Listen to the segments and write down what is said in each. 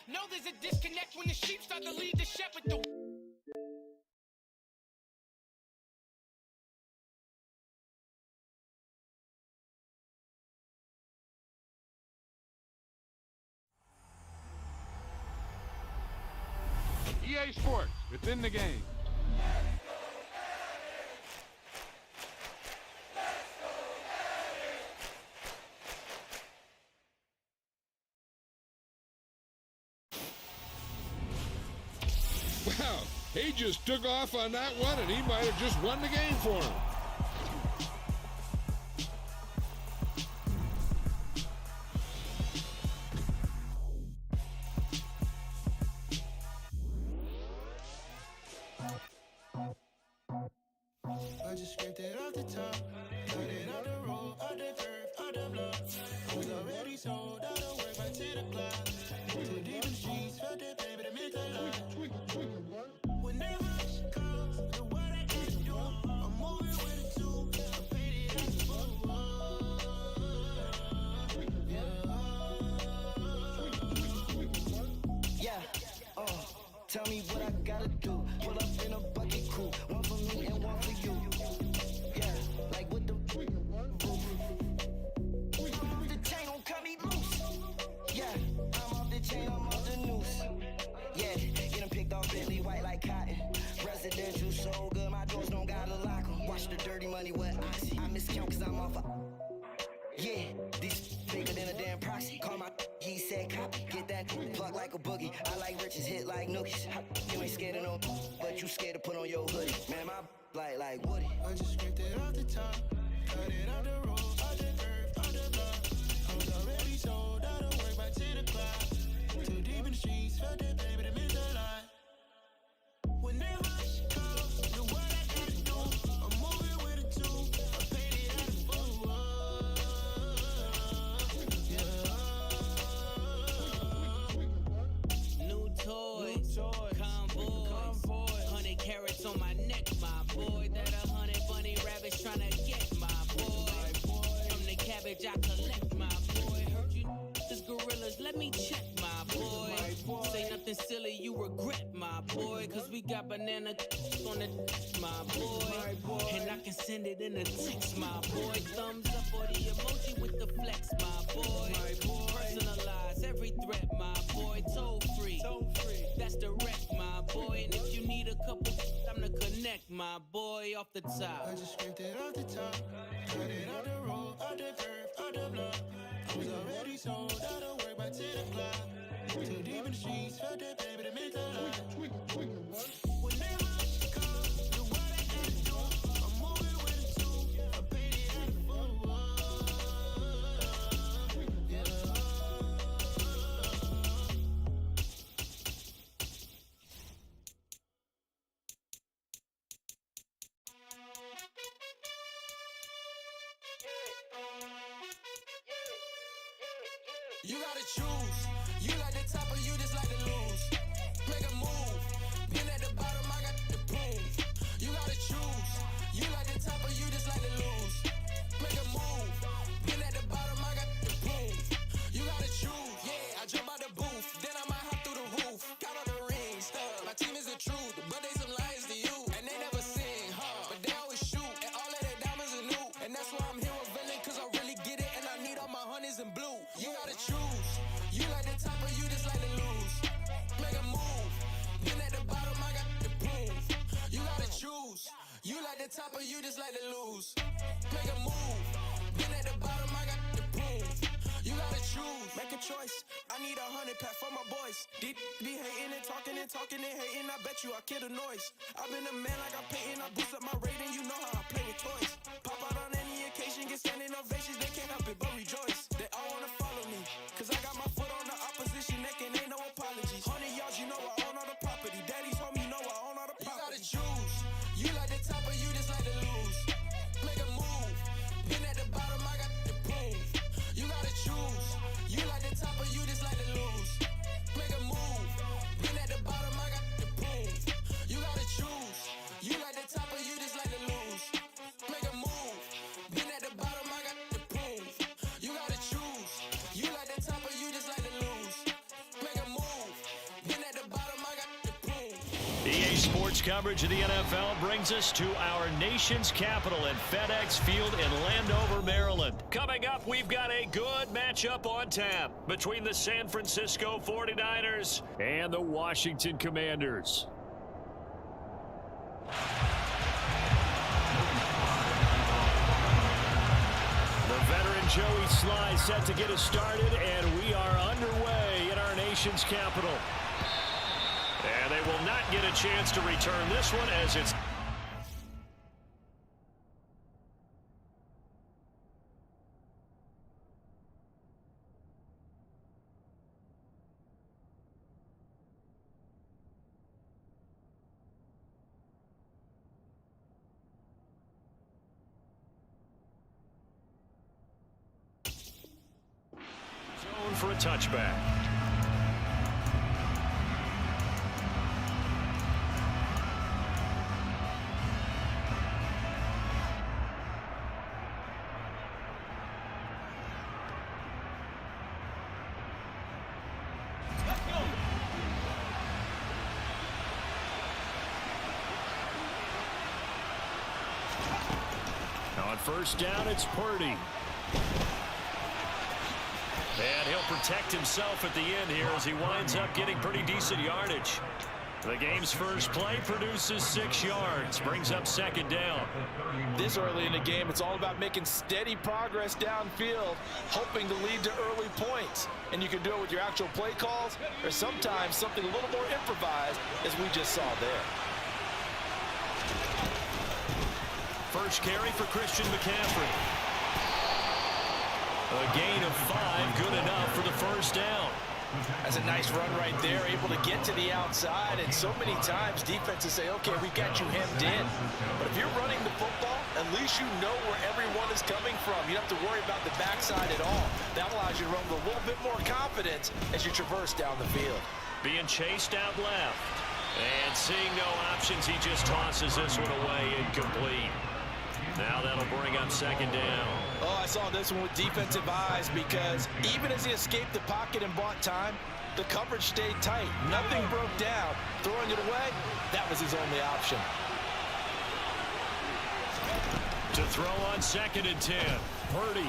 Know there's a disconnect when the sheep start to lead the shepherd. EA Sports, it's in the game. Wow, he just took off on that one, and he might have just won the game for him. I just scraped it off the top, cut it out the road, out the curve, out the block. I was already sold, out of work, back to the clock. Too deep in the streets, felt that baby, that meant a lot. Whenever she calls, the what I can do, I'm moving with it too. I paid it in full. Yeah, tell me what I gotta do. Pull up in a bucket crew, one for me and one for you. Yeah, like what the the chain don't cut me loose. Yeah, I'm off the chain, I'm off the noose. Yeah, get them picked off Bentley white like cotton. Residential so good, my doors don't gotta lock 'em. Watch the dirty money with oxy. I miscount cause I'm off a. Yeah, these bigger than a damn proxy. Call my he said copy. Get that plug like a boogie. I like riches, hit like nookies. You ain't scared of no, but you scared to put on your hoodie. Man, my like Woody. I just scraped it off the top, cut it out the road, out the curve, out the block. I was already sold, out of work, back to the clock. Too deep in the streets, felt that baby, that meant a lot. Whenever she calls, the what I gotta do, I'm moving with it too. I paid it out of full. New toys, convoys, 100 carats on my neck, my boy. That 100 bunny rabbits tryna get my boy. From the cabbage I collect, my boy. Heard you this gorillas, let me check, my boy. Say nothing silly, you regret, my boy. Cause we got banana on the my boy. And I can send it in a text, my boy. Thumbs up or the emoji with the flex, my boy. Personalize every threat, my boy. Toll free, that's direct, my boy. And if you need a couple, I'm to connect, my boy, off the top. I just scraped it off the top, cut it out the road, out the curve, out the block. I was already sold, out of work, back to the clock. Too deep in the streets, felt that baby, that meant a lot. Whenever she calls, the what I gotta do, I'm moving with it too. I paid it out of full. You gotta choose. You like the top or you just like to lose. Make a move. Been at the bottom, I got the prove. You gotta choose. You like the top or you just like to lose. Make a move. Been at the bottom, I got the prove. You gotta choose. Yeah, I jump out the booth, then I might hop through the roof. Count all the rings, stuff. My team is the truth, but they some liars to you. And they never sing, but they always shoot. And all of their diamonds are new. And that's why I'm here with villain, cause I really get it. And I need all my honeys in blue. You gotta choose. You like the top or you just like to lose. Make a move. Been at the bottom, I got the proof. You gotta choose. You like the top or you just like to lose. Make a move. Been at the bottom, I got the proof. You gotta choose. Make a choice. I need 100 pack for my boys. Be hating and talking and talking and hating. I bet you I kill the noise. I've been a man like I'm Peyton. I boost up my rating. You know how I play with toys. Pop out on any occasion, get standing ovations. They can't help it but rejoice. They all wanna follow me, cause I got my foot on the opposition neck and ain't no apologies. 100 yards, you know I own all the property. Daddy's home, you know I own all the property. You gotta choose. You like the top or you just like to lose. Make a move. Been at the bottom, I got the proof. You gotta choose. You like the top or you just like to lose. Make a move. Been at the bottom, I got the proof. You gotta choose. You like the top or you just like to lose. Make a move. Been at the bottom, I got the proof. You gotta Sports coverage of the NFL brings us to our nation's capital at FedEx Field in Landover, Maryland. Coming up, we've got a good matchup on tap between the San Francisco 49ers and the Washington Commanders. The veteran Joey Sly set to get us started, and we are underway in our nation's capital. And they will not get a chance to return this one as it's... zone for a touchback. On first down, it's Purdy. And he'll protect himself at the end here as he winds up getting pretty decent yardage. The game's first play produces 6 yards, brings up second down. This early in the game, it's all about making steady progress downfield, hoping to lead to early points. And you can do it with your actual play calls, or sometimes something a little more improvised, as we just saw there. First carry for Christian McCaffrey. A gain of 5, good enough for the first down. That's a nice run right there, able to get to the outside, and so many times defenses say, okay, we got you hemmed in. But if you're running the football, at least you know where everyone is coming from. You don't have to worry about the backside at all. That allows you to run with a little bit more confidence as you traverse down the field. Being chased out left. And seeing no options, he just tosses this one away, incomplete. Now that'll bring up second down. Oh, I saw this one with defensive eyes because even as he escaped the pocket and bought time, the coverage stayed tight. Nothing broke down. Throwing it away, that was his only option. To throw on 2nd and 10. Purdy.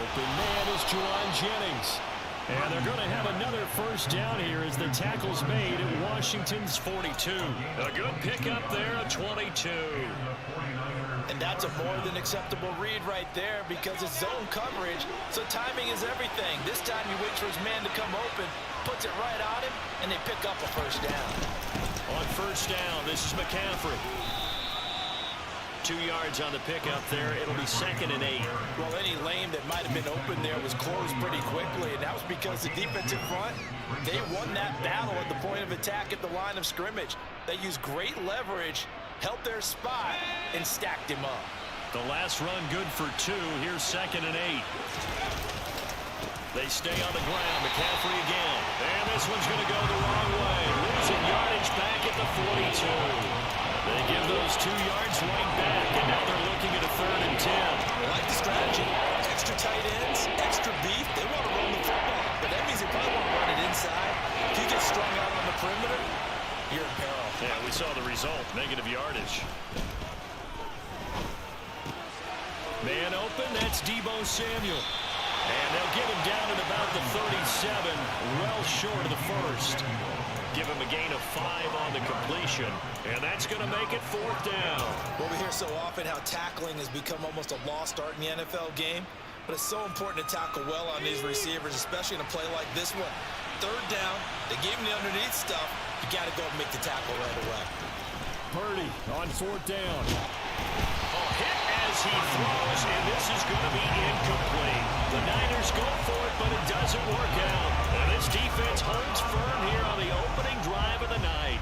Open man is Juwan Jennings. And they're going to have another first down here as the tackle's made at Washington's 42. A good pickup there at 22. And that's a more than acceptable read right there because it's zone coverage, so timing is everything. This time he waits for his man to come open, puts it right on him, and they pick up a first down. On first down, this is McCaffrey. 2 yards on the pickup there. It'll be 2nd and 8. Well, any lane that might have been open there was closed pretty quickly, and that was because the defensive front, they won that battle at the point of attack at the line of scrimmage. They used great leverage, held their spot, and stacked him up. The last run good for 2. Here's 2nd and 8. They stay on the ground. McCaffrey again. And this one's going to go the wrong way. Losing yardage back at the 42. They give those 2 yards right back, and now they're looking at a 3rd and 10. I like the strategy. Extra tight ends, extra beef. They want to run the football, but that means they probably want to run it inside. If you get strung out on the perimeter, you're in peril. Yeah, we saw the result, negative yardage. Man open, that's Deebo Samuel. And they'll get him down at about the 37, well short of the first. Give him a gain of 5 on the completion, and that's going to make it 4th down. Well, we hear so often how tackling has become almost a lost art in the NFL game, but it's so important to tackle well on these receivers, especially in a play like this one. 3rd down, they gave him the underneath stuff. You got to go and make the tackle right away. Purdy on 4th down. A hit as he throws, and this is going to be incomplete. The Niners go for it, but it doesn't work out. And this defense holds firm here on the opening drive of the night.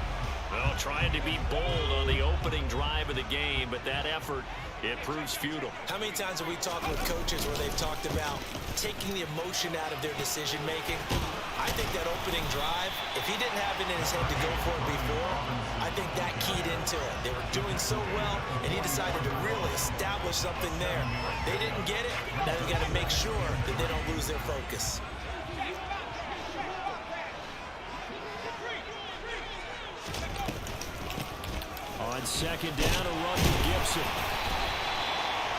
Well, trying to be bold on the opening drive of the game, but that effort, it proves futile. How many times have we talked with coaches where they've talked about taking the emotion out of their decision-making? I think that opening drive, if he didn't have it in his head to go for it before, I think that keyed into it. They were doing so well, and he decided to really establish something there. They didn't get it. Now they've got to make sure that they don't lose their focus. On second down, a run to Gibson.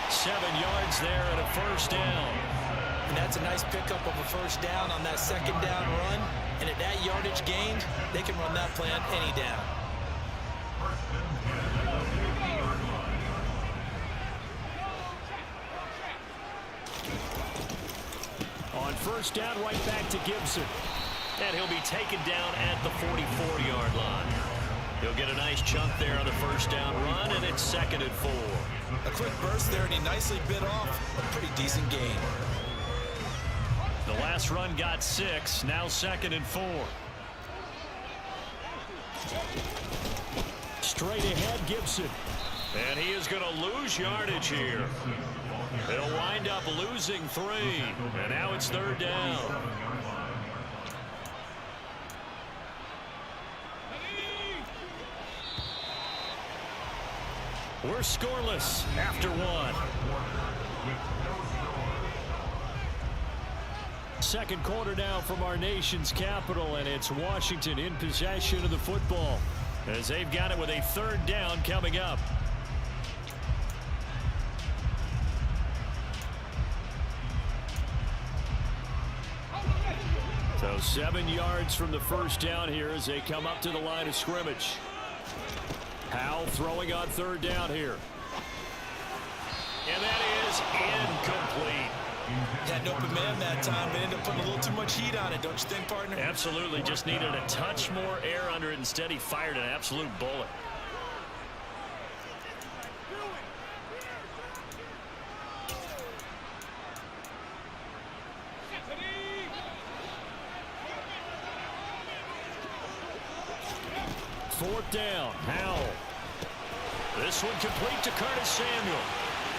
7 yards there and a first down. And that's a nice pickup of a first down on that second down run. And at that yardage gained, they can run that play on any down. On first down, right back to Gibson. And he'll be taken down at the 44-yard line. He'll get a nice chunk there on the first down run, and it's 2nd and 4. A quick burst there, and he nicely bit off a pretty decent gain. The last run got 6, now 2nd and 4. Straight ahead, Gibson. And he is going to lose yardage here. He'll wind up losing 3, and now it's 3rd down. We're scoreless after 1. Second quarter now from our nation's capital, and it's Washington in possession of the football as they've got it with a 3rd down coming up. So 7 yards from the first down here as they come up to the line of scrimmage. Howell throwing on 3rd down here. And that is incomplete. Had an open man that time, but ended up putting a little too much heat on it, don't you think, partner? Absolutely. Just needed a touch more air under it. Instead, he fired an absolute bullet. Fourth down, Howell. This one complete to Curtis Samuel.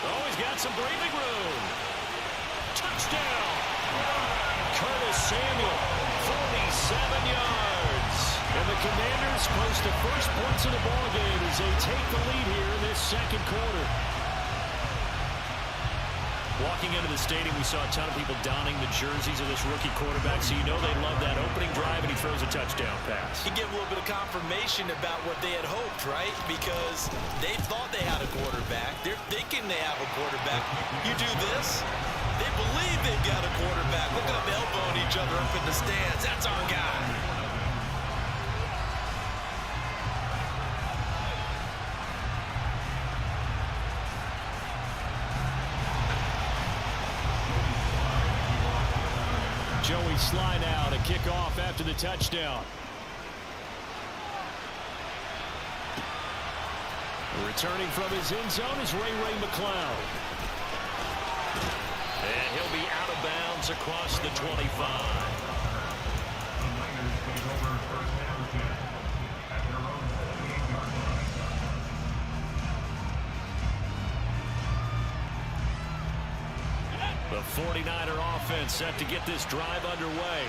Oh, he's got some breathing room. Touchdown. Curtis Samuel, 47 yards. And the Commanders post the first points of the ballgame as they take the lead here in this second quarter. Walking into the stadium, we saw a ton of people donning the jerseys of this rookie quarterback, so you know they love that opening drive, and he throws a touchdown pass. He gave a little bit of confirmation about what they had hoped, right? Because they thought they had a quarterback. They're thinking they have a quarterback. You do this, they believe they've got a quarterback. Look at them elbowing each other up in the stands. That's our guy. Joey Sly now to kick off after the touchdown. Returning from his end zone is Ray McCloud. And he'll be out of bounds across the 25. The 49er offense set to get this drive underway.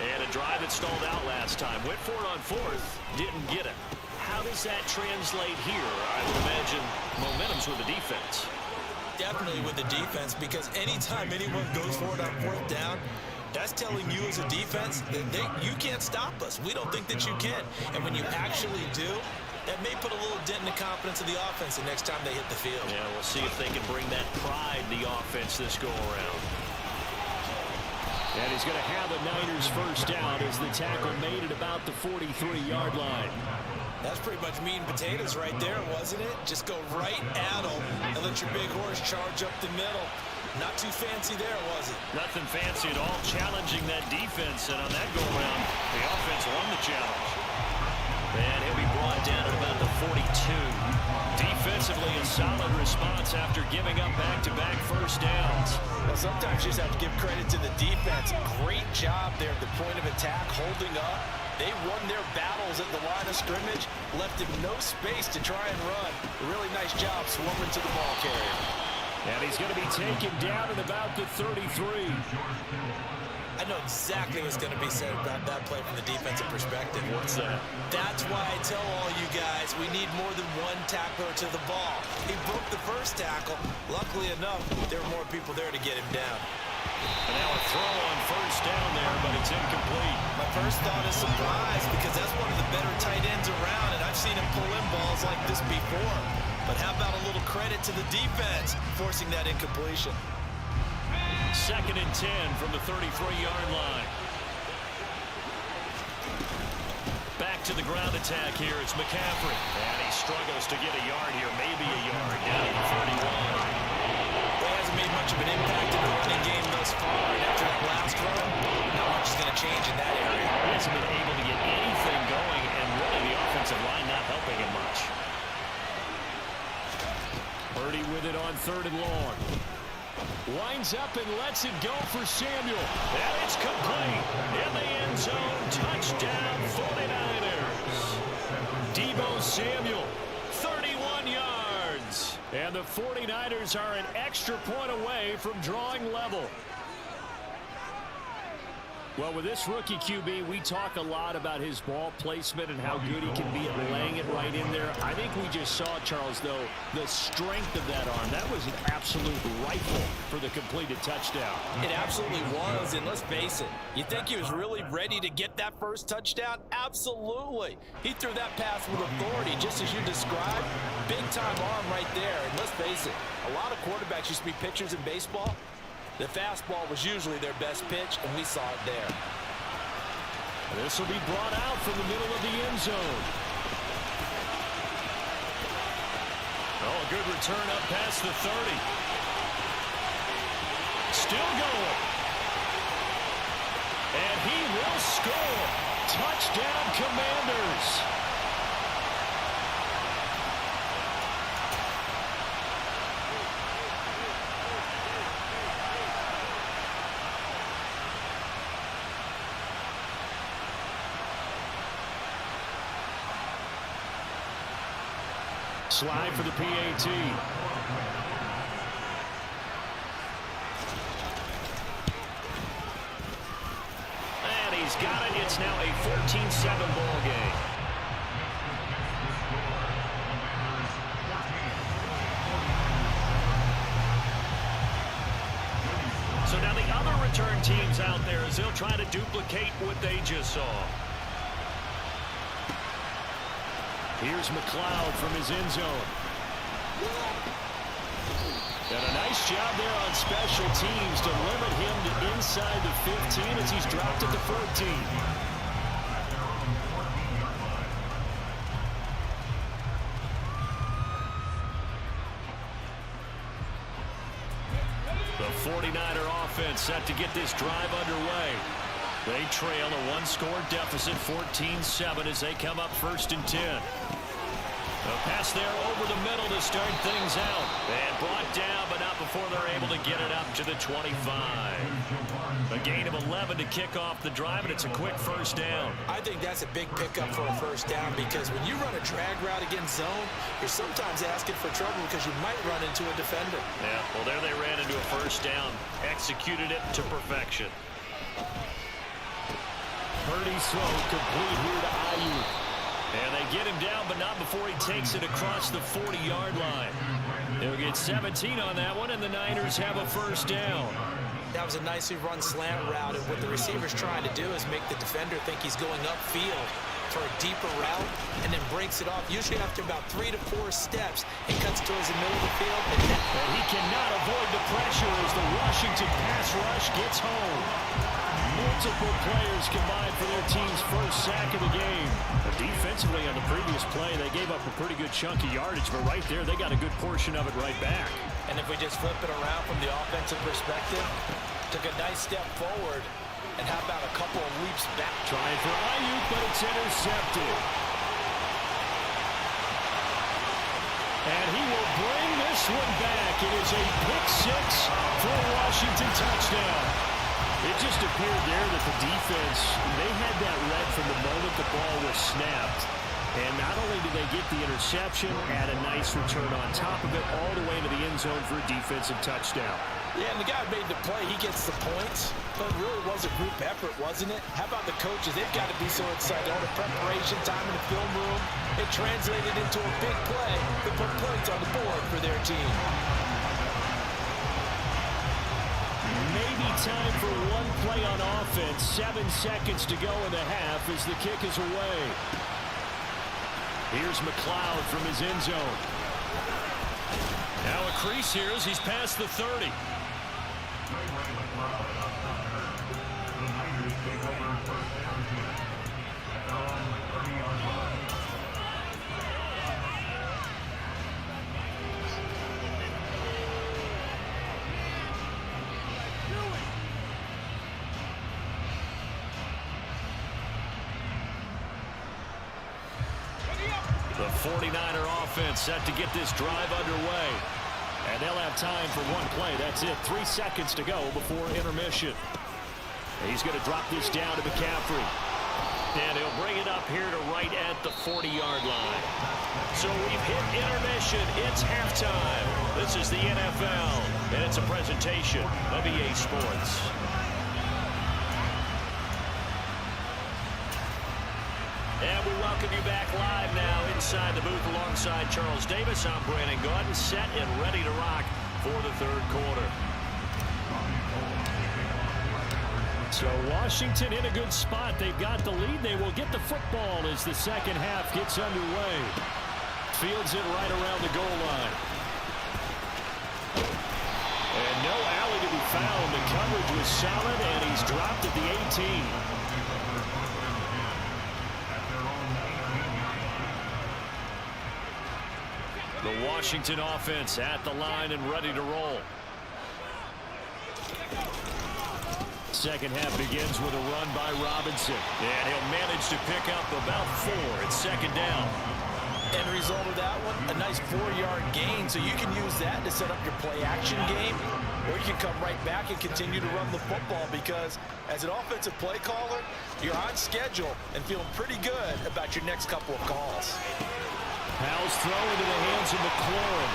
And a drive that stalled out last time. Went for it on 4th, didn't get it. How does that translate here? I would imagine momentum's with the defense. Definitely with the defense, because anytime anyone goes for it on 4th down, that's telling you as a defense that you can't stop us. We don't think that you can. And when you actually do, that may put a little dent in the confidence of the offense the next time they hit the field. Yeah, we'll see if they can bring that pride to the offense this go-around. And he's going to have a Niners first down as the tackle made at about the 43-yard line. That's pretty much meat and potatoes right there, wasn't it? Just go right at them and let your big horse charge up the middle. Not too fancy there, was it? Nothing fancy at all, challenging that defense. And on that go-around, the offense won the challenge. And he'll be brought down at about the 42. Defensively, a solid response after giving up back-to-back first downs. Well, sometimes you just have to give credit to the defense. Great job there at the point of attack, holding up. They won their battles at the line of scrimmage, left him no space to try and run. A really nice job swarming to the ball carrier. And he's going to be taken down at about the 33. I know exactly what's going to be said about that play from the defensive perspective. What's that? That's why I tell all you guys we need more than one tackler to the ball. He broke the first tackle. Luckily enough, there were more people there to get him down. And now a throw on first down there, but it's incomplete. My first thought is surprise, because that's one of the better tight ends around, and I've seen him pull in balls like this before. But how about a little credit to the defense forcing that incompletion? 2nd and 10 from the 33-yard line. Back to the ground attack here. It's McCaffrey. And he struggles to get a yard here. Maybe a yard down to the 31. He hasn't made much of an impact in the running game thus far. And after that last run, not much is going to change in that area. He hasn't been able to get anything going, and really the offensive line not helping him much. Purdy with it on 3rd and long. Winds up and lets it go for Samuel. And it's complete. In the end zone. Touchdown 49ers. Deebo Samuel, 31 yards. And the 49ers are an extra point away from drawing level. Well, with this rookie QB, we talk a lot about his ball placement and how good he can be at laying it right in there. I think we just saw, Charles, though, the strength of that arm. That was an absolute rifle for the completed touchdown. It absolutely was, and let's face it, you think he was really ready to get that first touchdown? Absolutely. He threw that pass with authority, just as you described. Big-time arm right there, and let's face it, a lot of quarterbacks used to be pitchers in baseball. The fastball was usually their best pitch, and we saw it there. This will be brought out from the middle of the end zone. Oh, a good return up past the 30. Still going. And he will score. Touchdown, Commanders. Slide for the PAT. And he's got it. It's now a 14-7 ball game. So now the other return teams out there as they'll try to duplicate what they just saw. Here's McLeod from his end zone. And a nice job there on special teams to limit him to inside the 15 as he's dropped at the 14. The 49er offense set to get this drive underway. They trail a one-score deficit, 14-7, as they come up 1st and 10. A pass there over the middle to start things out. And brought down, but not before they're able to get it up to the 25. A gain of 11 to kick off the drive, and it's a quick 1st down. I think that's a big pickup for a 1st down because when you run a drag route against zone, you're sometimes asking for trouble because you might run into a defender. Yeah, well, there they ran into a 1st down. Executed it to perfection. Purdy throw complete here to Ayuk. And they get him down, but not before he takes it across the 40-yard line. They'll get 17 on that one, and the Niners have a 1st down. That was a nicely run slant route, and what the receiver's trying to do is make the defender think he's going upfield for a deeper route, and then breaks it off, usually after about 3 to 4 steps, and cuts towards the middle of the field. And he cannot avoid the pressure as the Washington pass rush gets home. Multiple players combined for their team's 1st sack of the game. But defensively on the previous play, they gave up a pretty good chunk of yardage, but right there, they got a good portion of it right back. And if we just flip it around from the offensive perspective, took a nice step forward, and how about a couple of leaps back? Trying for Ayuk, but it's intercepted. And he will bring this one back. It is a pick 6 for a Washington touchdown. It just appeared there that the defense, they had that read from the moment the ball was snapped. And not only did they get the interception, add a nice return on top of it, all the way into the end zone for a defensive touchdown. Yeah, and the guy who made the play, he gets the points. But it really was a group effort, wasn't it? How about the coaches? They've got to be so excited. All the preparation time in the film room, it translated into a big play that put points on the board for their team. Maybe time for one play on offense. 7 seconds to go in the half as the kick is away. Here's McLeod from his end zone. Now a crease here as he's past the 30. The 49er offense set to get this drive underway. And they'll have time for one play. That's it. 3 seconds to go before intermission. He's going to drop this down to McCaffrey. And he'll bring it up here to right at the 40-yard line. So we've hit intermission. It's halftime. This is the NFL, and it's a presentation of EA Sports. And we welcome you back live now inside the booth alongside Charles Davis. I'm Brandon Gaudin, set and ready to rock for the third quarter. So Washington in a good spot. They've got the lead. They will get the football as the second half gets underway. Fields it right around the goal line. And no alley to be found. The coverage was solid, and he's dropped at the 18. The Washington offense at the line and ready to roll. Second half begins with a run by Robinson. And he'll manage to pick up about 4. It's second down. End result of that one, a nice 4-yard gain. So you can use that to set up your play-action game, or you can come right back and continue to run the football because as an offensive play caller, you're on schedule and feeling pretty good about your next couple of calls. Powell's throw into the hands of McLaurin.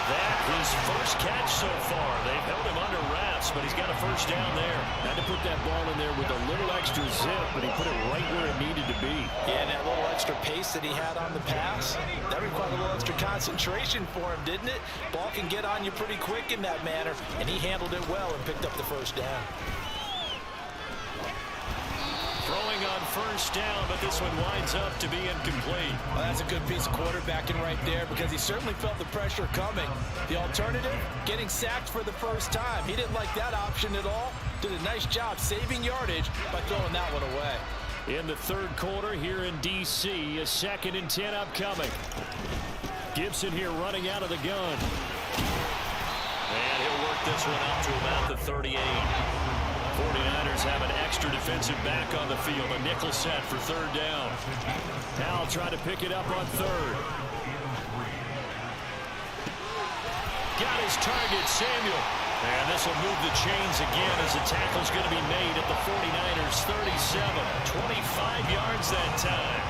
That his first catch so far. They've held him under wraps, but he's got a first down there. Had to put that ball in there with a little extra zip, but he put it right where it needed to be. Yeah, and that little extra pace that he had on the pass, that required a little extra concentration for him, didn't it? Ball can get on you pretty quick in that manner, and he handled it well and picked up the first down. Throwing on first down, but this one winds up to be incomplete. Well, that's a good piece of quarterbacking right there because he certainly felt the pressure coming. The alternative, getting sacked for the first time. He didn't like that option at all. Did a nice job saving yardage by throwing that one away. In the third quarter here in D.C., a 2nd and 10 upcoming. Gibson here running out of the gun. And he'll work this one out to about the 38. 49ers have an extra defensive back on the field. A nickel set for third down. Now trying to pick it up on third. Got his target, Samuel. And this will move the chains again as the tackle's going to be made at the 49ers 37. 25 yards that time.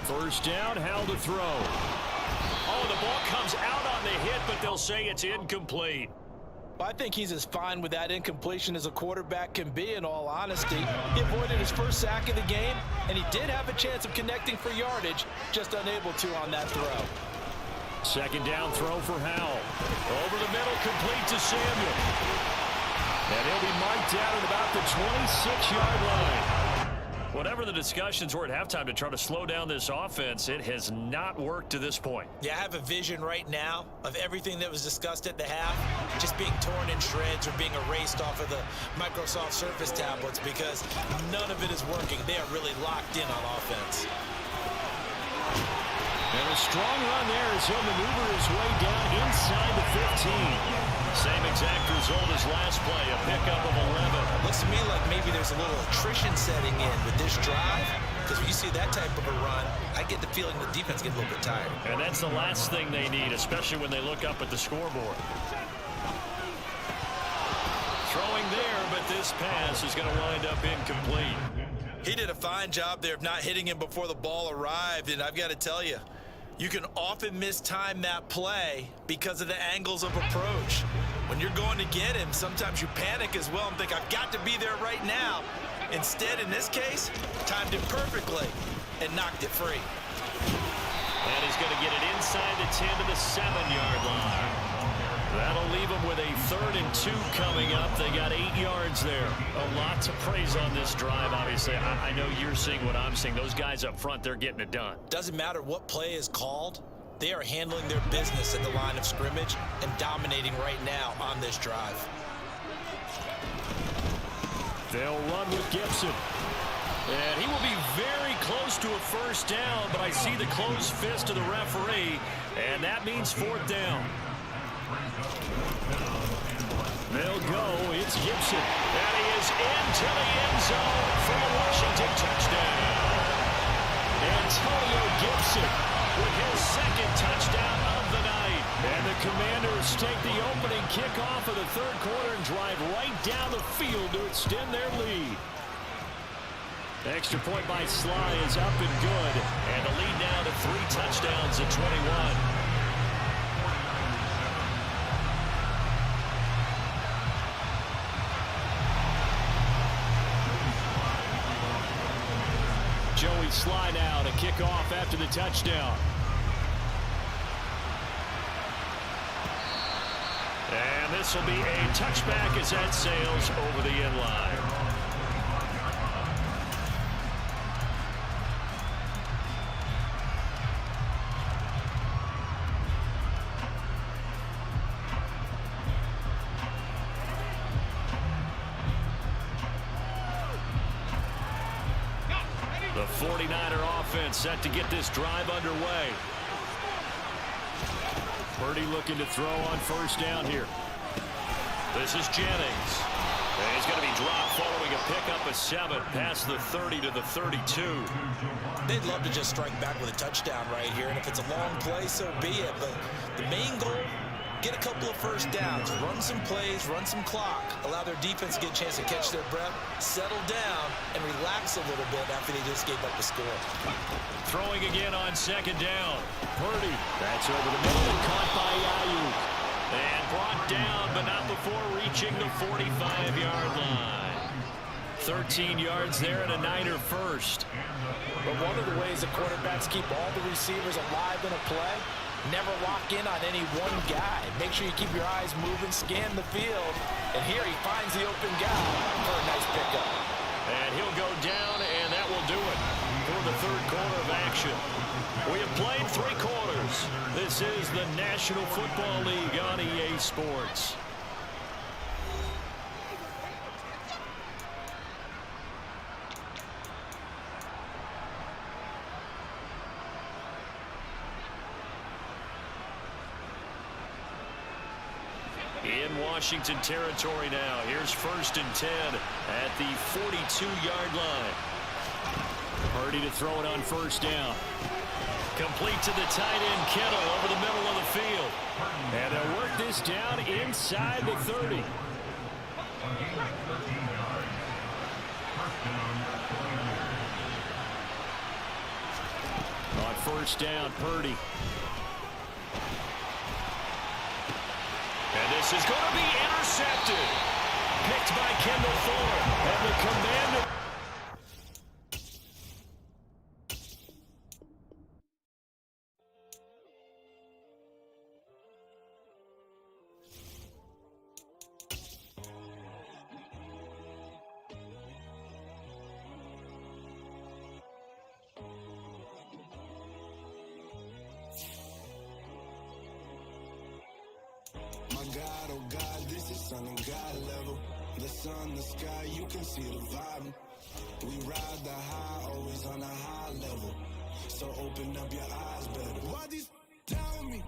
First down, Howell to throw. Oh, the ball comes out on the hit, but they'll say it's incomplete. Well, I think he's as fine with that incompletion as a quarterback can be, in all honesty. He avoided his first sack of the game, and he did have a chance of connecting for yardage, just unable to on that throw. Second down throw for Howell. Over the middle, complete to Samuel. And he'll be marked down at about the 26-yard line. Whatever the discussions were at halftime to try to slow down this offense, it has not worked to this point. Yeah, I have a vision right now of everything that was discussed at the half just being torn in shreds or being erased off of the Microsoft Surface tablets because none of it is working. They are really locked in on offense. And a strong run there as he'll maneuver his way down inside the 15. Same exact result as last play, a pickup of 11. Looks to me like maybe there's a little attrition setting in with this drive, because when you see that type of a run, I get the feeling the defense gets a little bit tired. And that's the last thing they need, especially when they look up at the scoreboard. Throwing there, but this pass is going to wind up incomplete. He did a fine job there of not hitting him before the ball arrived, and I've got to tell you, you can often mistime that play because of the angles of approach. When you're going to get him, sometimes you panic as well and think, I've got to be there right now. Instead, in this case, timed it perfectly and knocked it free. And he's going to get it inside the 10 to the 7-yard line. That'll leave them with a 3rd and 2 coming up. They got 8 yards there. A lot to praise on this drive, obviously. I know you're seeing what I'm seeing. Those guys up front, they're getting it done. Doesn't matter what play is called. They are handling their business at the line of scrimmage and dominating right now on this drive. They'll run with Gibson. And he will be very close to a first down, but I see the closed fist of the referee, and that means 4th down. They'll go. It's Gibson. And he is into the end zone for a Washington touchdown. Antonio Gibson with his 2nd touchdown of the night. And the Commanders take the opening kickoff of the 3rd quarter and drive right down the field to extend their lead. Extra point by Sly is up and good. And the lead now to 3 touchdowns at 21. Joey Sly now to kick off after the touchdown. And this will be a touchback as that sails over the end line. The 49er offense set to get this drive underway. Purdy looking to throw on first down here. This is Jennings. And he's going to be dropped following a pickup of 7 past the 30 to the 32. They'd love to just strike back with a touchdown right here, and if it's a long play, so be it. But the main goal, get a couple of first downs, run some plays, run some clock, allow their defense to get a chance to catch their breath, settle down, and relax a little bit after they just gave up the score. Throwing again on 2nd down. Purdy. That's over the middle and caught by Ayuk. And brought down, but not before reaching the 45-yard line. 13 yards there and a Niner first. But one of the ways the quarterbacks keep all the receivers alive in a play, never lock in on any one guy. Make sure you keep your eyes moving, scan the field. And here he finds the open guy for a nice pickup. And he'll go down, and that will do it for the 3rd quarter of action. We have played 3 quarters. This is the National Football League on EA Sports. In Washington territory now. Here's 1st and 10 at the 42-yard line. Purdy to throw it on first down. Complete to the tight end, Kittle, over the middle of the field. And they'll work this down inside the 30. On first down, Purdy. And this is going to be intercepted. Picked by Kendall Fuller. And the Commander. God, oh God, this is sun and God level. The sun, the sky, you can see the vibe. We ride the high, always on a high level. So open up your eyes better. Why these tell me?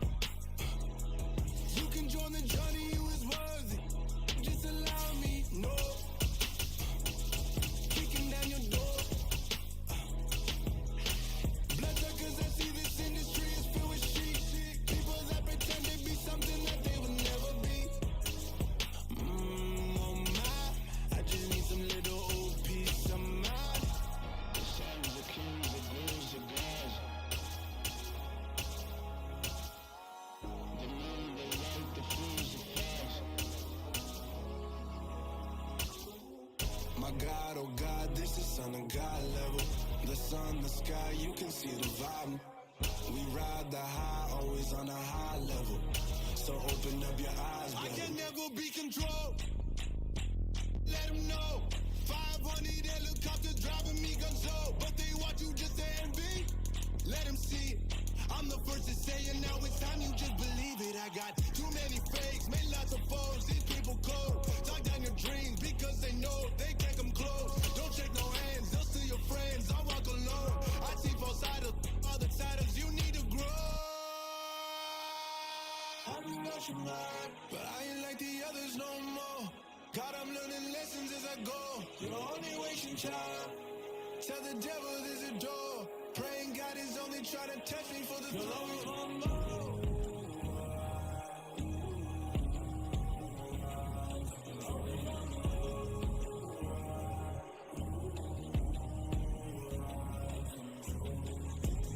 You can join the journey, you is worthy. Just allow me, no. Kicking down your door. Bloodsuckers, I see this industry is filled with sheep. People that pretend they be something that they would never be. Oh my, I just need some little old peace of mind. The sons, the kings, the blues, the guys. The moon, the light, the fools, the flags. on a God level. The sun, the sky, you can see the vibe. We ride the high, always on a high level. So open up your eyes, baby. I can never be controlled. Let them know. 500 helicopters driving me gonzo. But they watch you just to envy. Let them see it. I'm the first to say it, now it's time you just believe it. I got too many fakes, made lots of foes. These people cold. Talk down your dreams because they know they can't come close. Don't shake no hands, they'll steal your friends. I walk alone. I see both sides of all the titles you need to grow. I be rushing mine, but I ain't like the others no more. God, I'm learning lessons as I go. You're only wasting time. Tell the devil there's a door. Praying God is only trying to test me for the throne.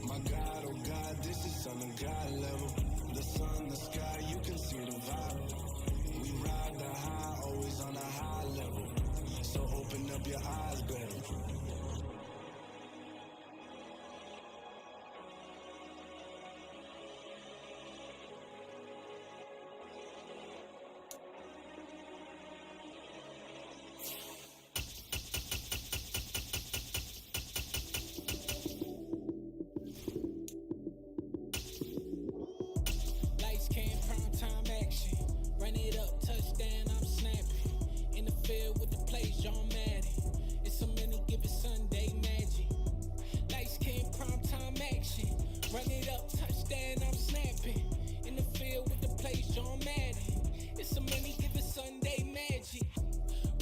My God, oh God, this is on a God level. The sun, the sky, you can see the vibe. We ride the high, always on a high level. So open up your eyes, baby. Lights came, prime time action. Run it up, touchdown, I'm snapping. In the field with the plays, John Madden. It's a many given Sunday magic. Lights came, prime time action. Run it up, touchdown, I'm snapping. In the field with the plays, John Madden. It's a many given Sunday magic.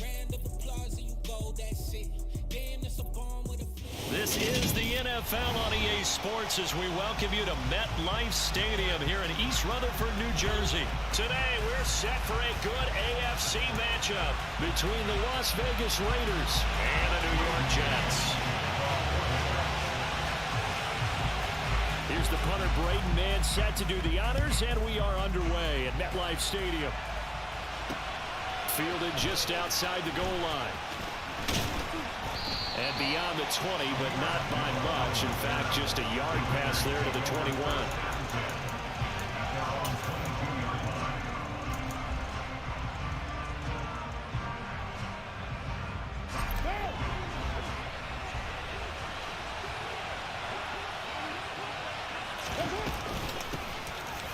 Round of applause and you go, that's it. Damn, that's a bomb with a This is the NFL on EA Sports as we welcome you to MetLife Stadium here in East Rutherford, New Jersey. Today, we're set for a good AFC matchup between the Las Vegas Raiders and the New York Jets. Here's the punter, Braden Mann, set to do the honors, and we are underway at MetLife Stadium. Fielded just outside the goal line. And beyond the 20, but not by much. In fact, just a yard pass there to the 21.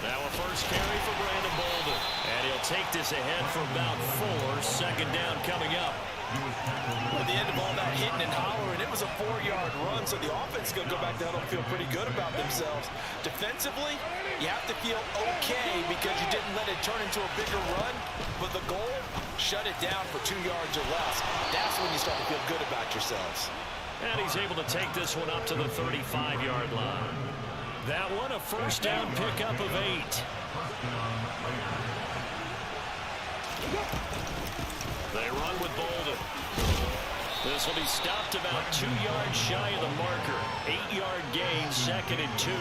Now a first carry for Brandon Bolden. And he'll take this ahead for about 4. Second down coming up. At the end of all that hitting and hollering, it was a 4-yard run, so the offense is going to go back to huddle and feel pretty good about themselves. Defensively, you have to feel okay because you didn't let it turn into a bigger run, but the goal, shut it down for 2 yards or less. That's when you start to feel good about yourselves. And he's able to take this one up to the 35-yard line. That one, a first down pickup of 8. They run with Bolden. This will be stopped about 2 yards shy of the marker. 8-yard gain, 2nd and 2.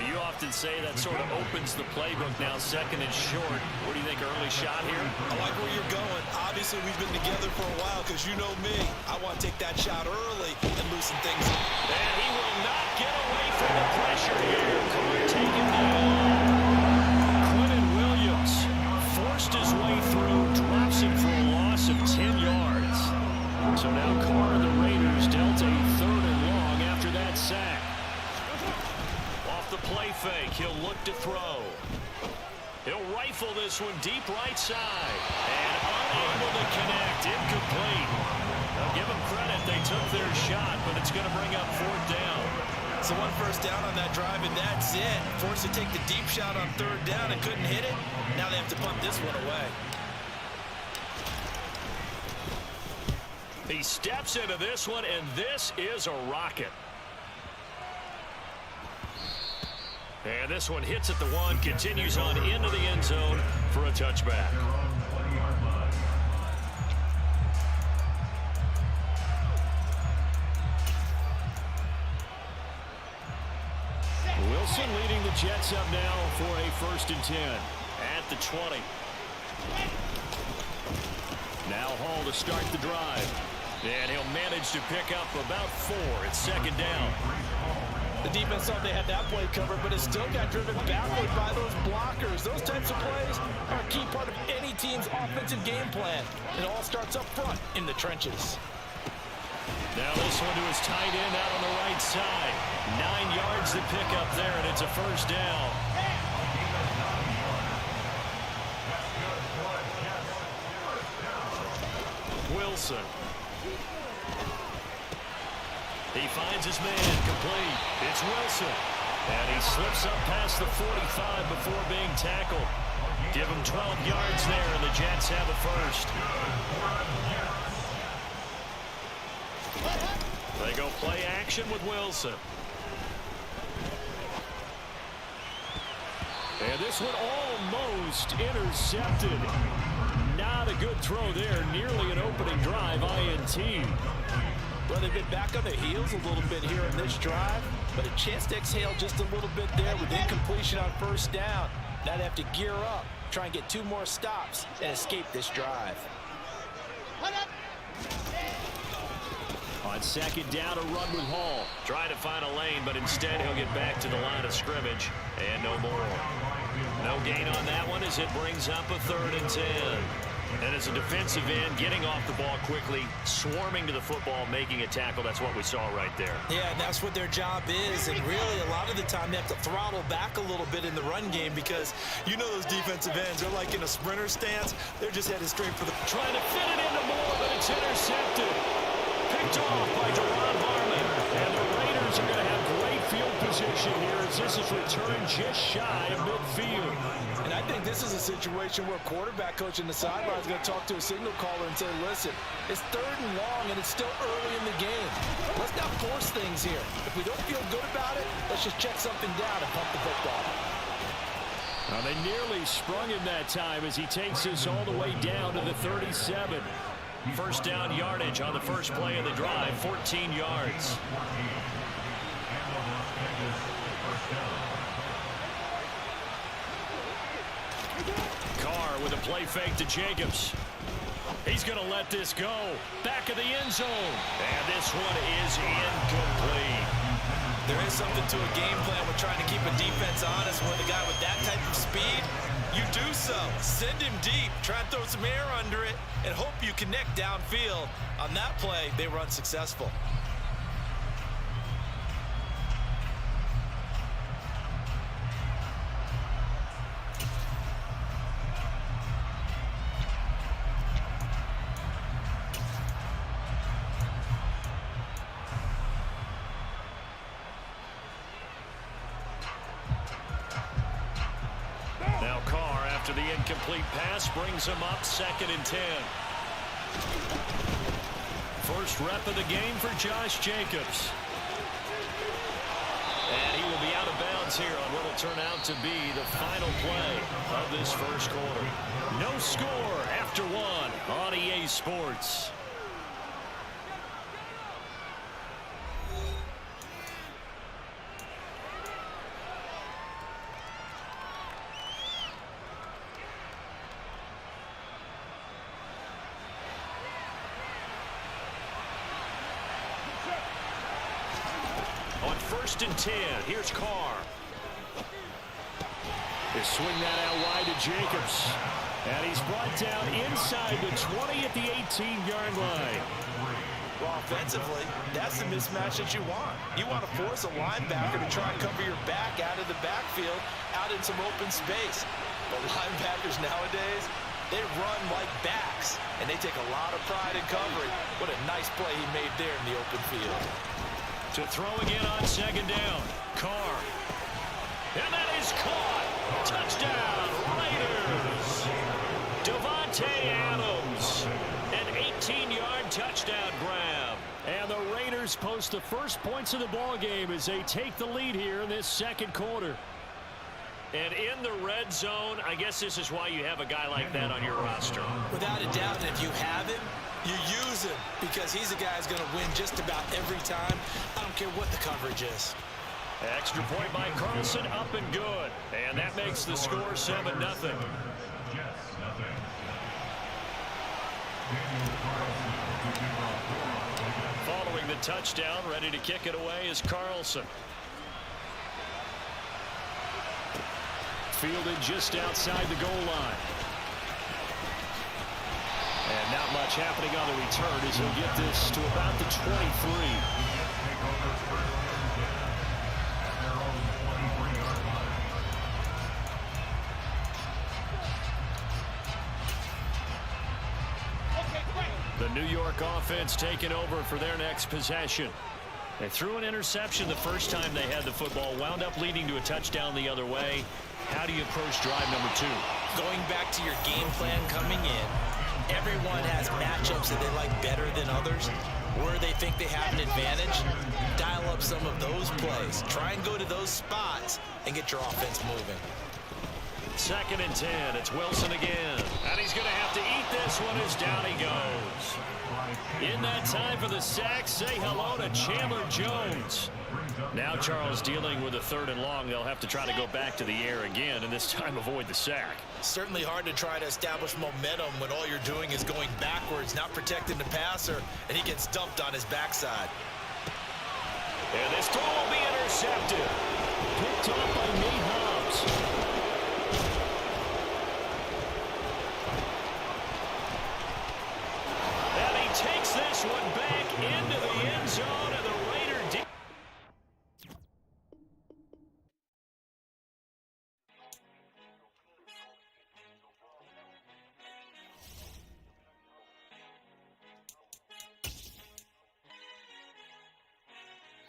You often say that sort of opens the playbook now, 2nd and short. What do you think, early shot here? I like where you're going. Obviously, we've been together for a while because you know me. I want to take that shot early and loosen things up. And he will not get away from the pressure here. Carr taken down. Quentin Williams forced his way through, drops him for a loss of 10 yards. So now Carr and the Raiders dealt a 3rd and long after that sack. Off the play fake, he'll look to throw. He'll rifle this one deep right side. And unable to connect, incomplete. Now give them credit, they took their shot, but it's going to bring up 4th down. So 1 first down on that drive, and that's it. Forced to take the deep shot on 3rd down and couldn't hit it. Now they have to punt this one away. He steps into this one, and this is a rocket. And this one hits at the 1, continues on into the end zone for a touchback. Wilson leading the Jets up now for a 1st and 10 at the 20. Now Hall to start the drive. And he'll manage to pick up about 4. It's second down. The defense thought they had that play covered, but it still got driven backward by those blockers. Those types of plays are a key part of any team's offensive game plan. It all starts up front in the trenches. Now this one to his tight end out on the right side. 9 yards to pick up there, and it's a first down. Wilson. He finds his man, complete. It's Wilson. And he slips up past the 45 before being tackled. Give him 12 yards there, and the Jets have the first. They go play action with Wilson. And this one almost intercepted. Not a good throw there. Nearly an opening drive, INT. Well, they've been back on their heels a little bit here in this drive, but a chance to exhale just a little bit there with incompletion on first down. Now they have to gear up, try and get 2 more stops, and escape this drive. On second down, a run with Hall. Trying to find a lane, but instead he'll get back to the line of scrimmage. And no more. No gain on that one as it brings up a 3rd and 10. And as a defensive end, getting off the ball quickly, swarming to the football, making a tackle. That's what we saw right there. Yeah, and that's what their job is. And really, a lot of the time, they have to throttle back a little bit in the run game because you know those defensive ends, they're like in a sprinter stance. They're just headed straight for the... Trying to fit it into Moore, but it's intercepted. Picked off by Deron Harmon. And the Raiders are going to have great field position here as this is returned just shy of midfield. And I think this is a situation where quarterback coach in the sideline is going to talk to a signal caller and say, listen, it's 3rd and long and it's still early in the game. Let's not force things here. If we don't feel good about it, let's just check something down and pump the football. Well, they nearly sprung him that time as he takes us all the way down to the 37. First down yardage on the first play of the drive, 14 yards. Carr with a play fake to Jacobs. He's going to let this go. Back of the end zone. And this one is incomplete. There is something to a game plan with trying to keep a defense honest with a guy with that type of speed. You do so. Send him deep. Try and throw some air under it and hope you connect downfield. On that play, they run successful. Now Carr, after the incomplete pass, brings him up 2nd and 10. First rep of the game for Josh Jacobs. And he will be out of bounds here on what will turn out to be the final play of this first quarter. No score after 1 on EA Sports. On 1st and 10, here's Carr. They swing that out wide to Jacobs. And he's brought down inside the 20 at the 18-yard line. Well, offensively, that's the mismatch that you want. You want to force a linebacker to try and cover your back out of the backfield, out in some open space. But linebackers nowadays, they run like backs, and they take a lot of pride in covering. What a nice play he made there in the open field. To throw again on 2nd down. Carr. And that is caught. Touchdown, Raiders. Davante Adams. An 18-yard touchdown grab. And the Raiders post the first points of the ball game as they take the lead here in this second quarter. And in the red zone, I guess this is why you have a guy like that on your roster. Without a doubt, and if you have him, you use him because he's a guy who's going to win just about every time. I don't care what the coverage is. Extra point by Carlson, up and good. And that makes the score 7-0. scoring the touchdown. Ready to kick it away is Carlson. Fielded just outside the goal line. And not much happening on the return as he'll get this to about the 23. The New York offense taking over for their next possession. They threw an interception the first time they had the football, wound up leading to a touchdown the other way. How do you approach drive number 2? Going back to your game plan coming in, everyone has matchups that they like better than others. Where they think they have an advantage, dial up some of those plays. Try and go to those spots and get your offense moving. 2nd and 10. It's Wilson again. And he's going to have to eat this one as down he goes. In that time for the sack, say hello to Chandler Jones. Now Charles dealing with a 3rd and long. They'll have to try to go back to the air again, and this time avoid the sack. Certainly hard to try to establish momentum when all you're doing is going backwards, not protecting the passer, and he gets dumped on his backside. And this throw will be intercepted. Picked off by Nate Hobbs. And he takes this one back into the end zone, and the Raider deep.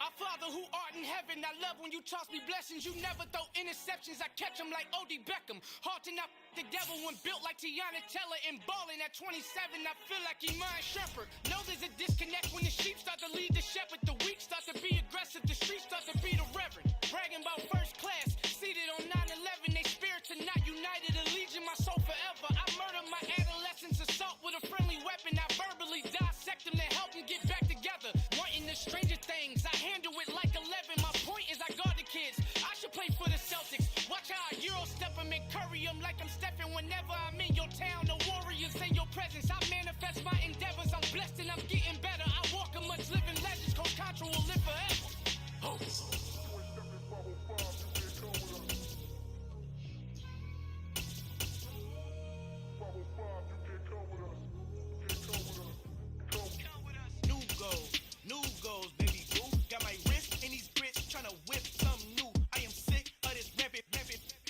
Our Father who art in heaven, I love when you toss me blessings. You never throw interceptions, I catch them like O.D. Beckham. Hard to not the devil when built like Tiana Teller and balling at 27. I feel like Iman Shepherd. Know there's a disconnect when the sheep start to lead the shepherd. The weak start to be aggressive, the streets start to be the reverend. Bragging about first class, seated on 9/11. They spirits are not united, a legion, my soul forever. I murder my adolescence, assault with a friendly weapon. I verbally dissect them to help them get back together. Wanting the stranger things, I handle it like 11. My point is I guard the kids. I should play for the Celtics. Watch how I Euro step them and curry them like I'm stepping whenever I'm in your town. The warriors in your presence. I manifest my endeavors. I'm blessed and I'm getting better. I walk amongst living legends. Coach Contra will live forever. Oh. New goals, baby boo. Got my wrist in these grits, tryna whip something new. I am sick of this rampant.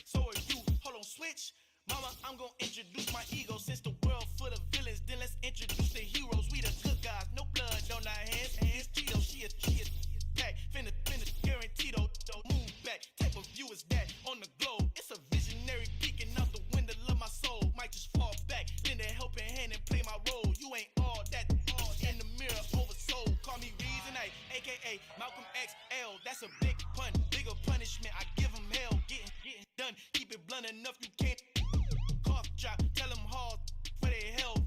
So are you. Hold on, switch. Mama, I'm gonna introduce my ego. Since the world full of villains, then let's introduce the heroes. We the good guys, no blood on our hands. Hands Tito, she is back. Finna, guaranteed. Move back. Type of view is that on the globe? It's a visionary peeking out the window of my soul. Might just fall back, lend a helping hand and play my role. You ain't all that. In the mirror, oversold. Call me Reason A, a.k.a. Malcolm XL. That's a big pun, bigger punishment. I give him hell, getting done. Keep it blunt enough, you can't. Cough drop, tell them hard for their health.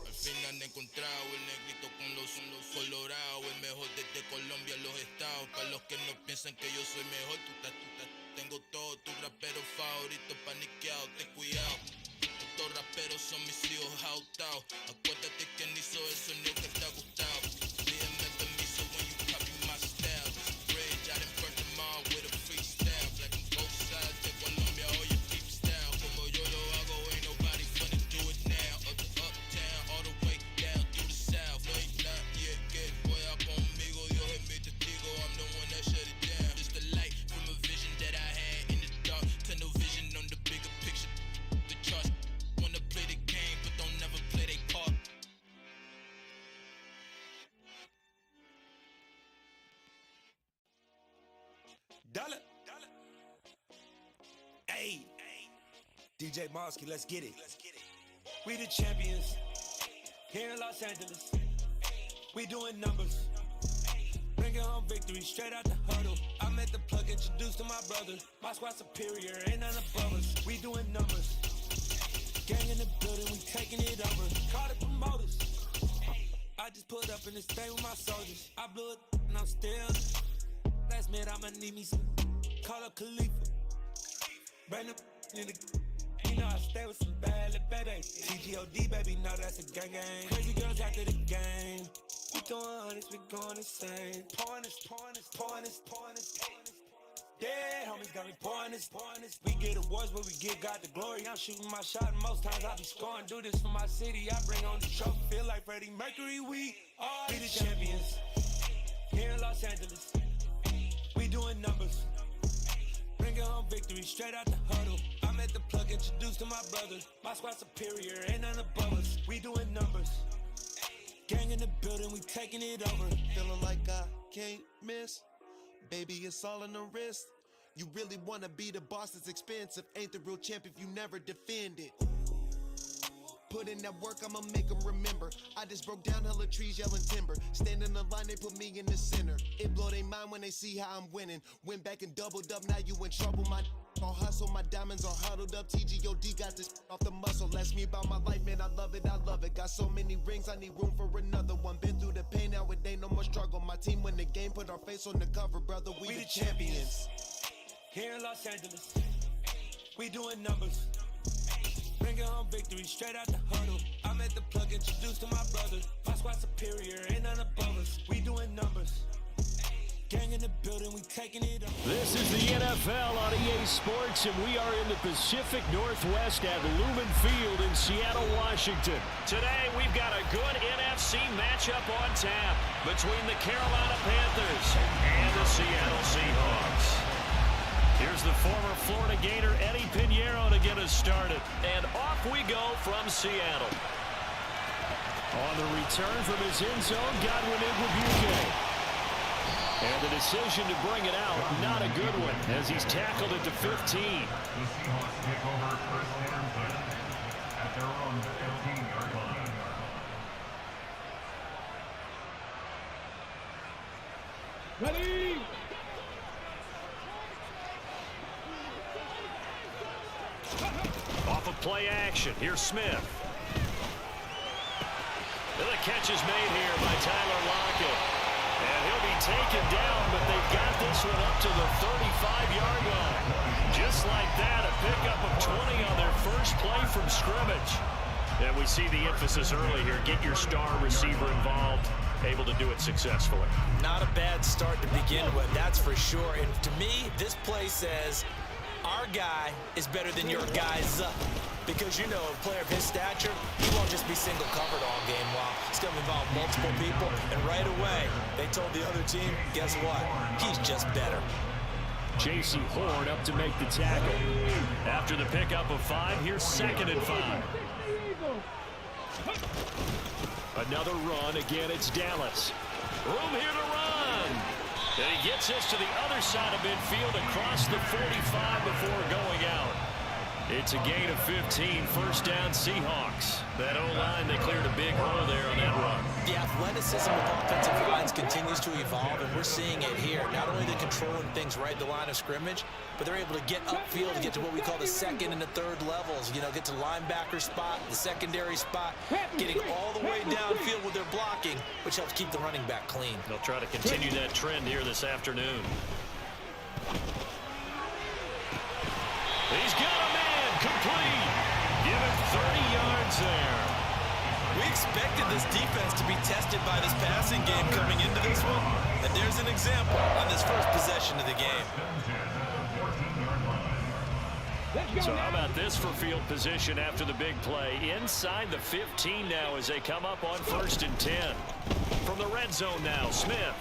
Al fin han encontrado el negrito con los colorados, el mejor desde Colombia, los estados. Para los que no piensan que yo soy mejor, tengo todo, tu rapero favorito paniqueado, ten cuidado. Estos raperos son mis hijos jautados. Acuérdate quién hizo el sonido que te ha gustado. Pídeme permiso when you copy my style. This bridge, I done burnt them all with a freestyle. Black on both sides de Colombia, oye deep style. Como yo lo hago, ain't nobody finna do it now. Up to uptown, all the way down through the south. No hay nadie que pueda conmigo, Dios es mi testigo. I'm the one that shut it down. Just the light from a vision that I had in the dark. Tunnel vision on the bigger picture. The trust. Wanna play the game, but don't never play their part. Dollar. Hey, DJ Mosky, let's get it. We the champions here in Los Angeles. We doing numbers. Bringing home victory straight out the huddle. I met the plug, introduced to my brother. My squad superior, ain't none above us. We doing numbers. Gang in the building, we taking it over. Call the promoters. I just pulled up in this thing with my soldiers. I blew it and I'm still. Last minute I'ma need me some. Call up Khalifa. Bring the in the. You know I stay with some bad little babies. TGOD, baby, know that's a gang gang. Crazy girls after the game. We throwing hundreds, we going insane. Pouring this. Yeah, homies got me pouring this. We get awards, but we give God the glory. I'm shooting my shot, and most times I be scoring. Do this for my city, I bring on the trophy. Feel like Freddie Mercury, we are the champions. Here in Los Angeles, we doing numbers. Bringing home victory straight out the huddle. I'm at the plug, introduced to my brothers. My squad superior, ain't none above us. We doing numbers. Gang in the building, we taking it over. Feeling like I can't miss. Baby, it's all in the wrist. You really wanna be the boss, it's expensive. Ain't the real champ if you never defend it. Put in that work, I'ma make them remember. I just broke down hella trees, yelling timber. Stand in the line, they put me in the center. It blow their mind when they see how I'm winning. Went back and doubled up, now you in trouble. My all hustle, my diamonds are huddled up. TGOD got this off the muscle. Ask me about my life, man, I love it. Got so many rings, I need room for another one. Been through the pain, now it ain't no more struggle. My team win the game, put our face on the cover, brother. We the champions. Here in Los Angeles, we doing numbers. Bringing home victory straight out the huddle. I'm at the plug, introduced to my brothers. My squad superior, ain't none above us. We doing numbers. Gang in the building, we taking it up. This is the NFL on EA Sports, and we are in the Pacific Northwest at Lumen Field in Seattle, Washington. Today, we've got a good NFC matchup on tap between the Carolina Panthers and the Seattle Seahawks. Here's the former Florida Gator, Eddie Pinheiro, to get us started. And off we go from Seattle. On the return from his end zone, Godwin Igwebuike. And the decision to bring it out, not a good one, as he's tackled at the 15. The Seahawks take over first down at their own 15-yard line. Ready? Off of play action, here's Smith. And the catch is made here by Tyler Lockett. And he'll be taken down, but they've got this one up to the 35-yard line. Just like that, a pickup of 20 on their first play from scrimmage. And we see the emphasis early here. Get your star receiver involved, able to do it successfully. Not a bad start to begin with, that's for sure. And to me, this play says our guy is better than your guys. Because, you know, a player of his stature, he won't just be single covered all game long. It's going to involve multiple people, and right away, they told the other team, guess what? He's just better. J.C. Horn up to make the tackle. After the pickup of 5, here's 2nd and 5. Another run. Again, it's Dallas. Room here to run. And he gets this to the other side of midfield across the 45 before going out. It's a gain of 15, first down Seahawks. That O-line, they cleared a big hole there on that run. The athleticism of offensive lines continues to evolve, and we're seeing it here. Not only are they controlling things right at the line of scrimmage, but they're able to get upfield to get to what we call the second and the third levels. You know, get to linebacker spot, the secondary spot, getting all the way downfield with their blocking, which helps keep the running back clean. They'll try to continue that trend here this afternoon. He's got a man complete. Give him 30 yards there. We expected this defense to be tested by this passing game coming into this one. And there's an example on this first possession of the game. So how about this for field position after the big play? Inside the 15 now as they come up on 1st and 10. From the red zone now, Smith.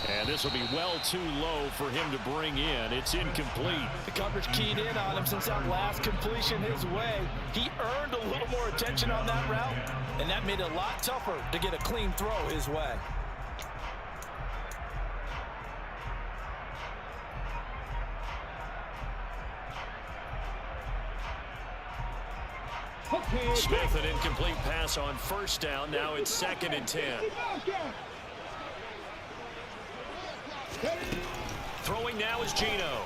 And this will be well too low for him to bring in. It's incomplete. The coverage keyed in on him since that last completion his way. He earned a little more attention on that route, and that made it a lot tougher to get a clean throw his way. Smith, an incomplete pass on 1st down. Now it's 2nd and 10. Throwing now is Geno.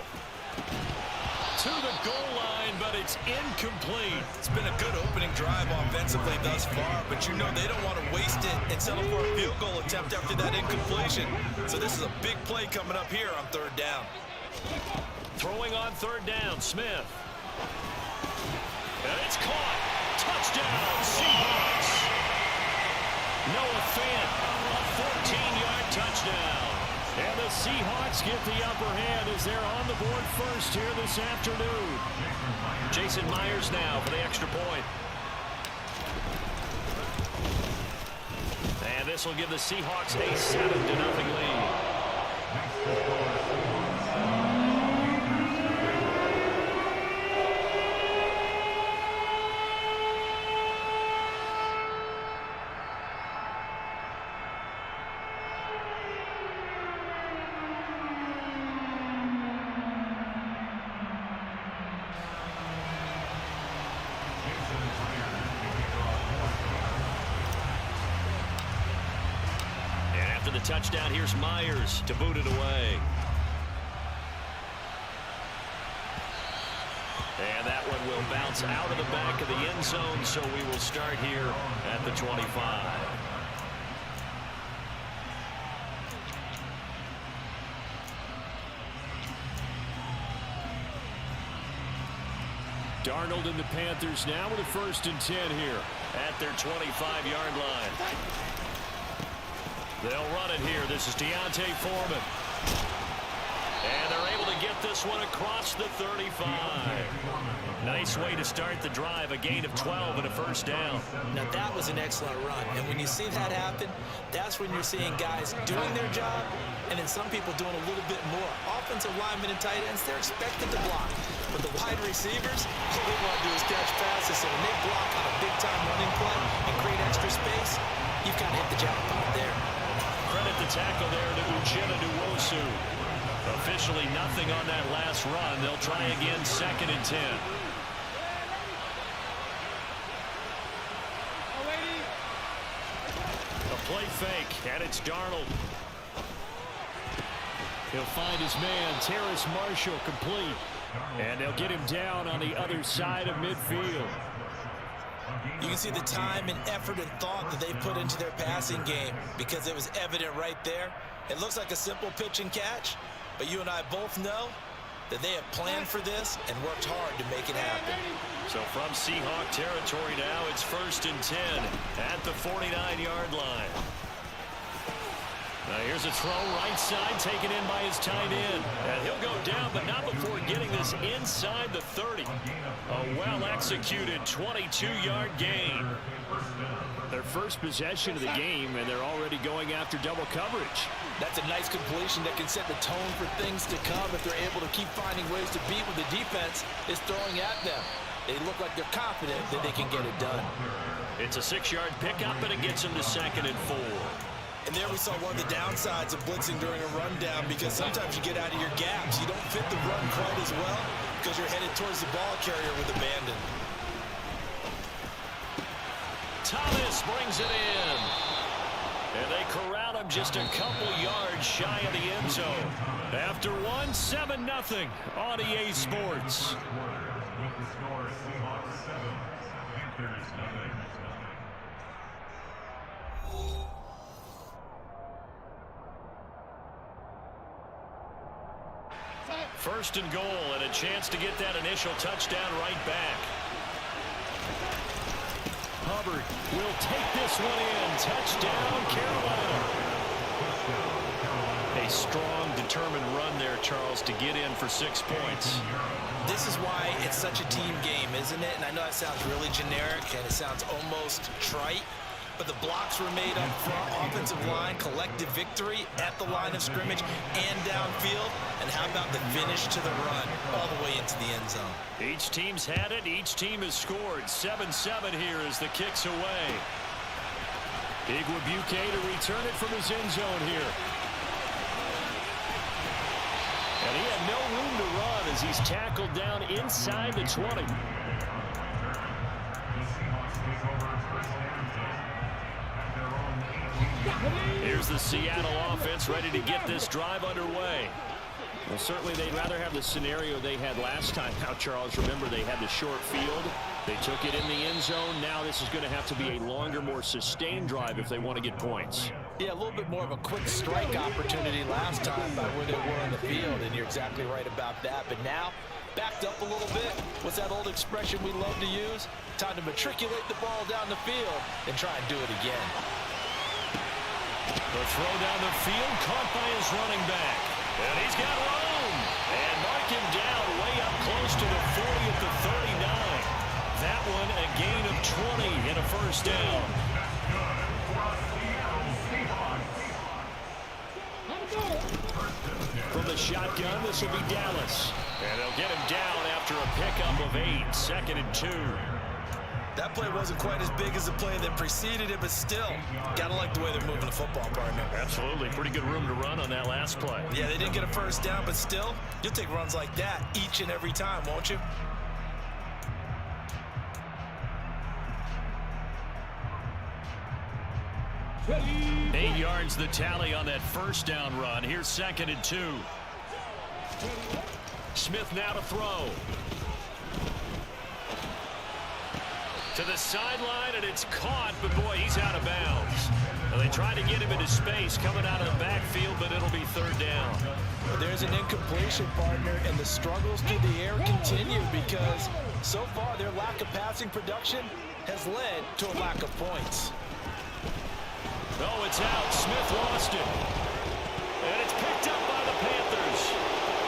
To the goal line, but it's incomplete. It's been a good opening drive offensively thus far, but you know they don't want to waste it and settle for a field goal attempt after that incompletion. So this is a big play coming up here on 3rd down. Throwing on 3rd down, Smith. And it's caught. Touchdown, Seahawks. Noah Fant, a 14-yard touchdown. And the Seahawks get the upper hand as they're on the board first here this afternoon. Jason Myers now for the extra point. And this will give the Seahawks a 7-0 lead. The touchdown, here's Myers to boot it away. And that one will bounce out of the back of the end zone, so we will start here at the 25. Darnold and the Panthers now with a 1st and 10 here at their 25-yard line. They'll run it here. This is Deontay Foreman. And they're able to get this one across the 35. Nice way to start the drive. A gain of 12 and a 1st down. Now that was an excellent run. And when you see that happen, that's when you're seeing guys doing their job and then some people doing a little bit more. Offensive linemen and tight ends, they're expected to block. But the wide receivers, all they want to do is catch passes. So when they block on a big-time running play and create extra space, you've got to hit the jackpot there. Credit the tackle there to Uchenna Nwosu. Officially nothing on that last run. They'll try again, 2nd and 10. A play fake, and it's Darnold. He'll find his man, Terrace Marshall, complete. And they'll get him down on the other side of midfield. You can see the time and effort and thought that they put into their passing game because it was evident right there. It looks like a simple pitch and catch, but you and I both know that they have planned for this and worked hard to make it happen. So from Seahawk territory now, it's 1st and 10 at the 49-yard line. Now here's a throw right side taken in by his tight end. And he'll go down, but not before getting this inside the 30. A well-executed 22-yard gain. Their first possession of the game, and they're already going after double coverage. That's a nice completion that can set the tone for things to come if they're able to keep finding ways to beat what the defense is throwing at them. They look like they're confident that they can get it done. It's a 6-yard pickup, and it gets them to 2nd and 4. And there we saw one of the downsides of blitzing during a rundown because sometimes you get out of your gaps. You don't fit the run quite as well because you're headed towards the ball carrier with abandon. Thomas brings it in. And they corral him just a couple yards shy of the end zone. After one, 7-0 on EA Sports. First and goal, and a chance to get that initial touchdown right back. Hubbard will take this one in. Touchdown, Carolina. A strong, determined run there, Charles, to get in for 6 points. This is why it's such a team game, isn't it? And I know that sounds really generic, and it sounds almost trite. But the blocks were made up front, offensive line, collective victory at the line of scrimmage and downfield. And how about the finish to the run all the way into the end zone? Each team's had it. Each team has scored. 7-7 here as the kick's away. Igwebuike to return it from his end zone here. And he had no room to run as he's tackled down inside the 20. Here's the Seattle offense ready to get this drive underway. Well, certainly they'd rather have the scenario they had last time. Now, Charles, remember they had the short field. They took it in the end zone. Now this is going to have to be a longer, more sustained drive if they want to get points. Yeah, a little bit more of a quick strike opportunity last time by where they were on the field, and you're exactly right about that. But now backed up a little bit. What's that old expression we love to use? Time to matriculate the ball down the field and try and do it again. The throw down the field, caught by his running back. And he's got room. And mark him down way up close to the 40 at the 39. That one a gain of 20 and a first down. From the shotgun, this will be Dallas. And they'll get him down after a pickup of 8, 2nd and 2. That play wasn't quite as big as the play that preceded it, but still, gotta like the way they're moving the football, partner. Absolutely. Pretty good room to run on that last play. Yeah, they didn't get a first down, but still, you'll take runs like that each and every time, won't you? Eight yards the tally on that first down run. Here's 2nd and 2. Smith now to throw. To the sideline, and it's caught, but boy, he's out of bounds. Well, they tried to get him into space coming out of the backfield, but it'll be 3rd down. Well, there's an incompletion, partner, and the struggles through the air continue because so far their lack of passing production has led to a lack of points. Oh, it's out. Smith lost it. And it's picked up by the Panthers.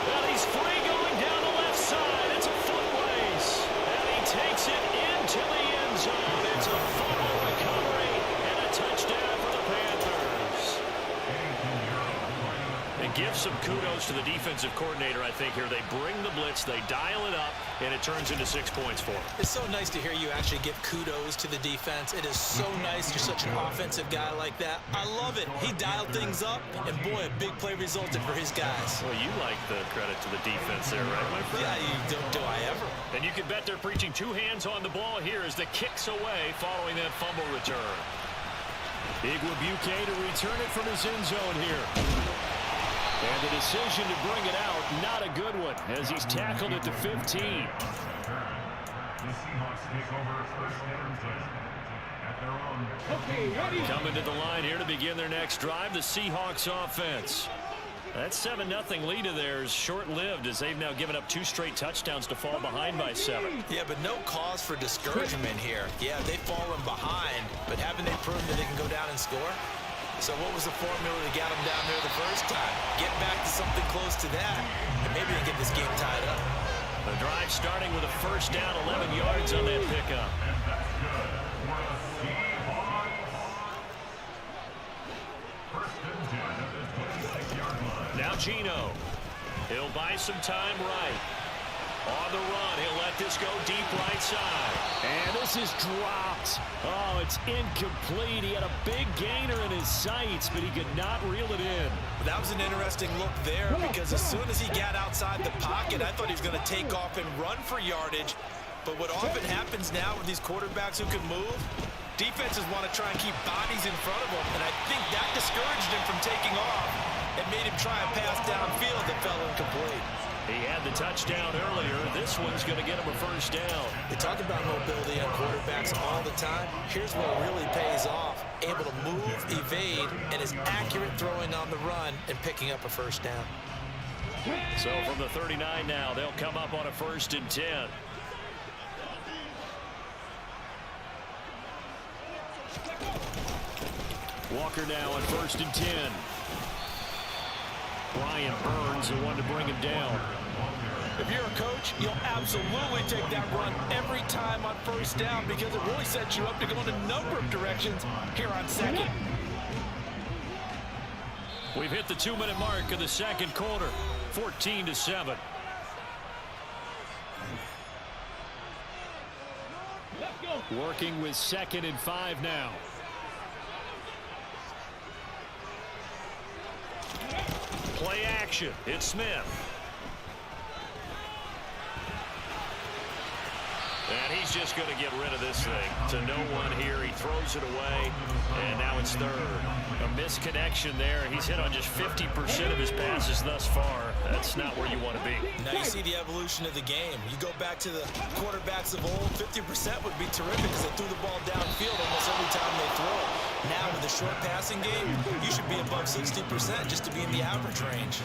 Well, he's free going down the left side. It's a foot race. And he takes it into the end zone. It's a fumble recovery and a touchdown for the Panthers. And give some kudos to the defensive coordinator, I think, here. They bring the blitz, they dial it up, and it turns into 6 points for them. It's so nice to hear you actually give kudos to the defense. It is so nice you're such an offensive guy like that. I love it. He dialed things up, and boy, a big play resulted for his guys. Well, you like the credit to the defense there, right, my friend? Yeah, do I ever. And you can bet they're preaching 2 hands on the ball here as the kick's away following that fumble return. Igwebuike to return it from his end zone here. And the decision to bring it out, not a good one, as he's tackled at the 15. The Seahawks take over 1st and 10 at their own. Coming to the line here to begin their next drive, the Seahawks offense. That 7-0 lead of theirs short-lived as they've now given up 2 straight touchdowns to fall behind by 7. Yeah, but no cause for discouragement here. Yeah, they've fallen behind, but haven't they proven that they can go down and score? So what was the formula that got them down there the first time? Get back to something close to that, and maybe they get this game tied up. The drive starting with a first down, 11 yards on that pickup. Now Geno. He'll buy some time right. On the run, he'll let this go deep right side. And this is dropped. Oh, it's incomplete. He had a big gainer in his sights, but he could not reel it in. That was an interesting look there because as soon as he got outside the pocket, I thought he was going to take off and run for yardage. But what often happens now with these quarterbacks who can move, defenses want to try and keep bodies in front of them. And I think that discouraged him from taking off and made him try a pass downfield that fell incomplete. He had the touchdown earlier. This one's going to get him a first down. They talk about mobility on quarterbacks all the time. Here's what really pays off. Able to move, evade, and is accurate throwing on the run and picking up a first down. So from the 39 now, they'll come up on a 1st and 10. Walker now on 1st and 10. Brian Burns, the one to bring him down. If you're a coach, you'll absolutely take that run every time on 1st down because it really sets you up to go in a number of directions here on 2nd. We've hit the 2-minute mark of the 2nd quarter, 14-7. Working with 2nd and 5 now. Play action. It's Smith. And he's just going to get rid of this thing to no one here. He throws it away, and now it's 3rd. A misconnection there. He's hit on just 50% of his passes thus far. That's not where you want to be. Now you see the evolution of the game. You go back to the quarterbacks of old, 50% would be terrific because they threw the ball downfield almost every time they throw it. Now with the short passing game, you should be above 60% just to be in the average range.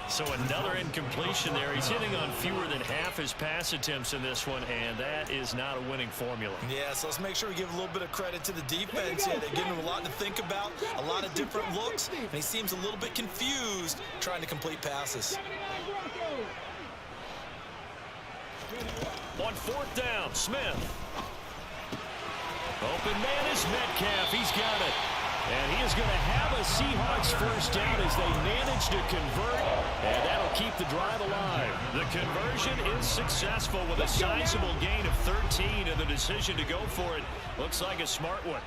So another incompletion there. He's hitting on fewer than half his pass attempts in this one, and that is not a winning formula. Yeah, so let's make sure we give a little bit of credit to the defense here. They're giving him a lot to think about, a lot of different looks, and he seems a little bit confused trying to complete passes. On 4th down, Smith. Open man is Metcalf. He's got it. And he is going to have a Seahawks first down as they manage to convert, and that'll keep the drive alive. The conversion is successful with a sizable gain of 13, and the decision to go for it looks like a smart one.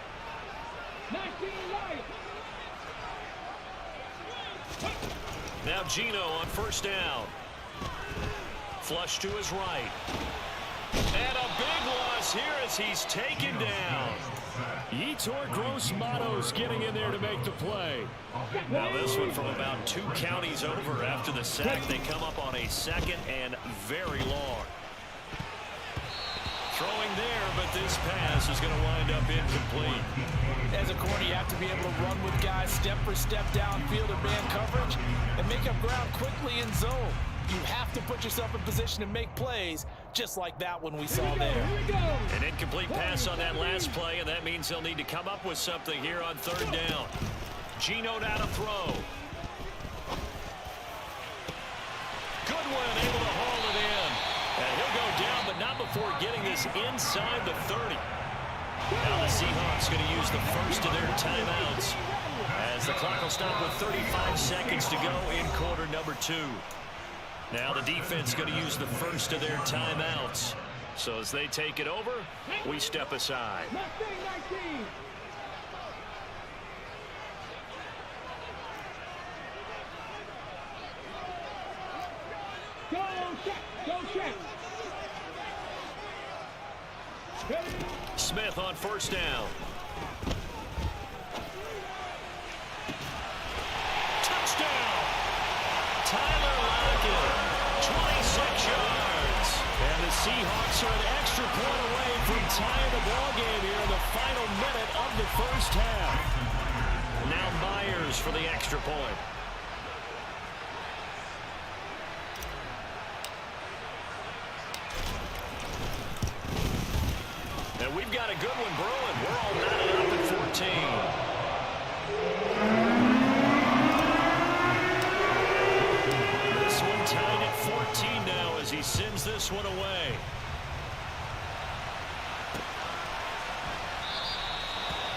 Now Geno on 1st down. Flush to his right. And a big loss here as he's taken down. Yetur Gross-Matos getting in there to make the play. Now this one from about 2 counties over after the sack. They come up on a 2nd and very long. Throwing there, but this pass is going to wind up incomplete. As a corner, you have to be able to run with guys step for step downfield in man coverage and make up ground quickly in zone. You have to put yourself in position to make plays, just like that one we saw there. An incomplete pass on that last play, and that means they'll need to come up with something here on 3rd down. Geno now to throw. Goodwin able to haul it in. And he'll go down, but not before getting this inside the 30. Now the Seahawks going to use the first of their timeouts as the clock will stop with 35 seconds to go in quarter number 2. Now the defense going to use the first of their timeouts. So as they take it over, we step aside. Smith on 1st down. Touchdown! Tyler Lockett, 26 yards. And the Seahawks are an extra point away from tying the ball game here in the final minute of the first half. Now Myers for the extra point. And we've got a good one brewing. We're all knotted up at 14. This one tied at 14 now as he sends this one away.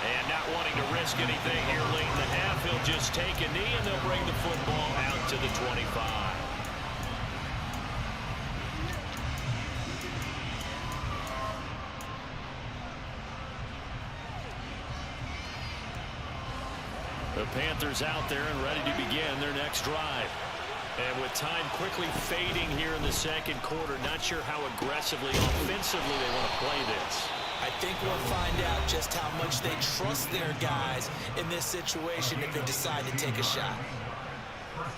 And not wanting to risk anything here late in the half, he'll just take a knee and they'll bring the football out to the 25. The Panthers out there and ready to begin their next drive. And with time quickly fading here in the 2nd quarter, not sure how aggressively, offensively they want to play this. I think we'll find out just how much they trust their guys in this situation if they decide to take a shot.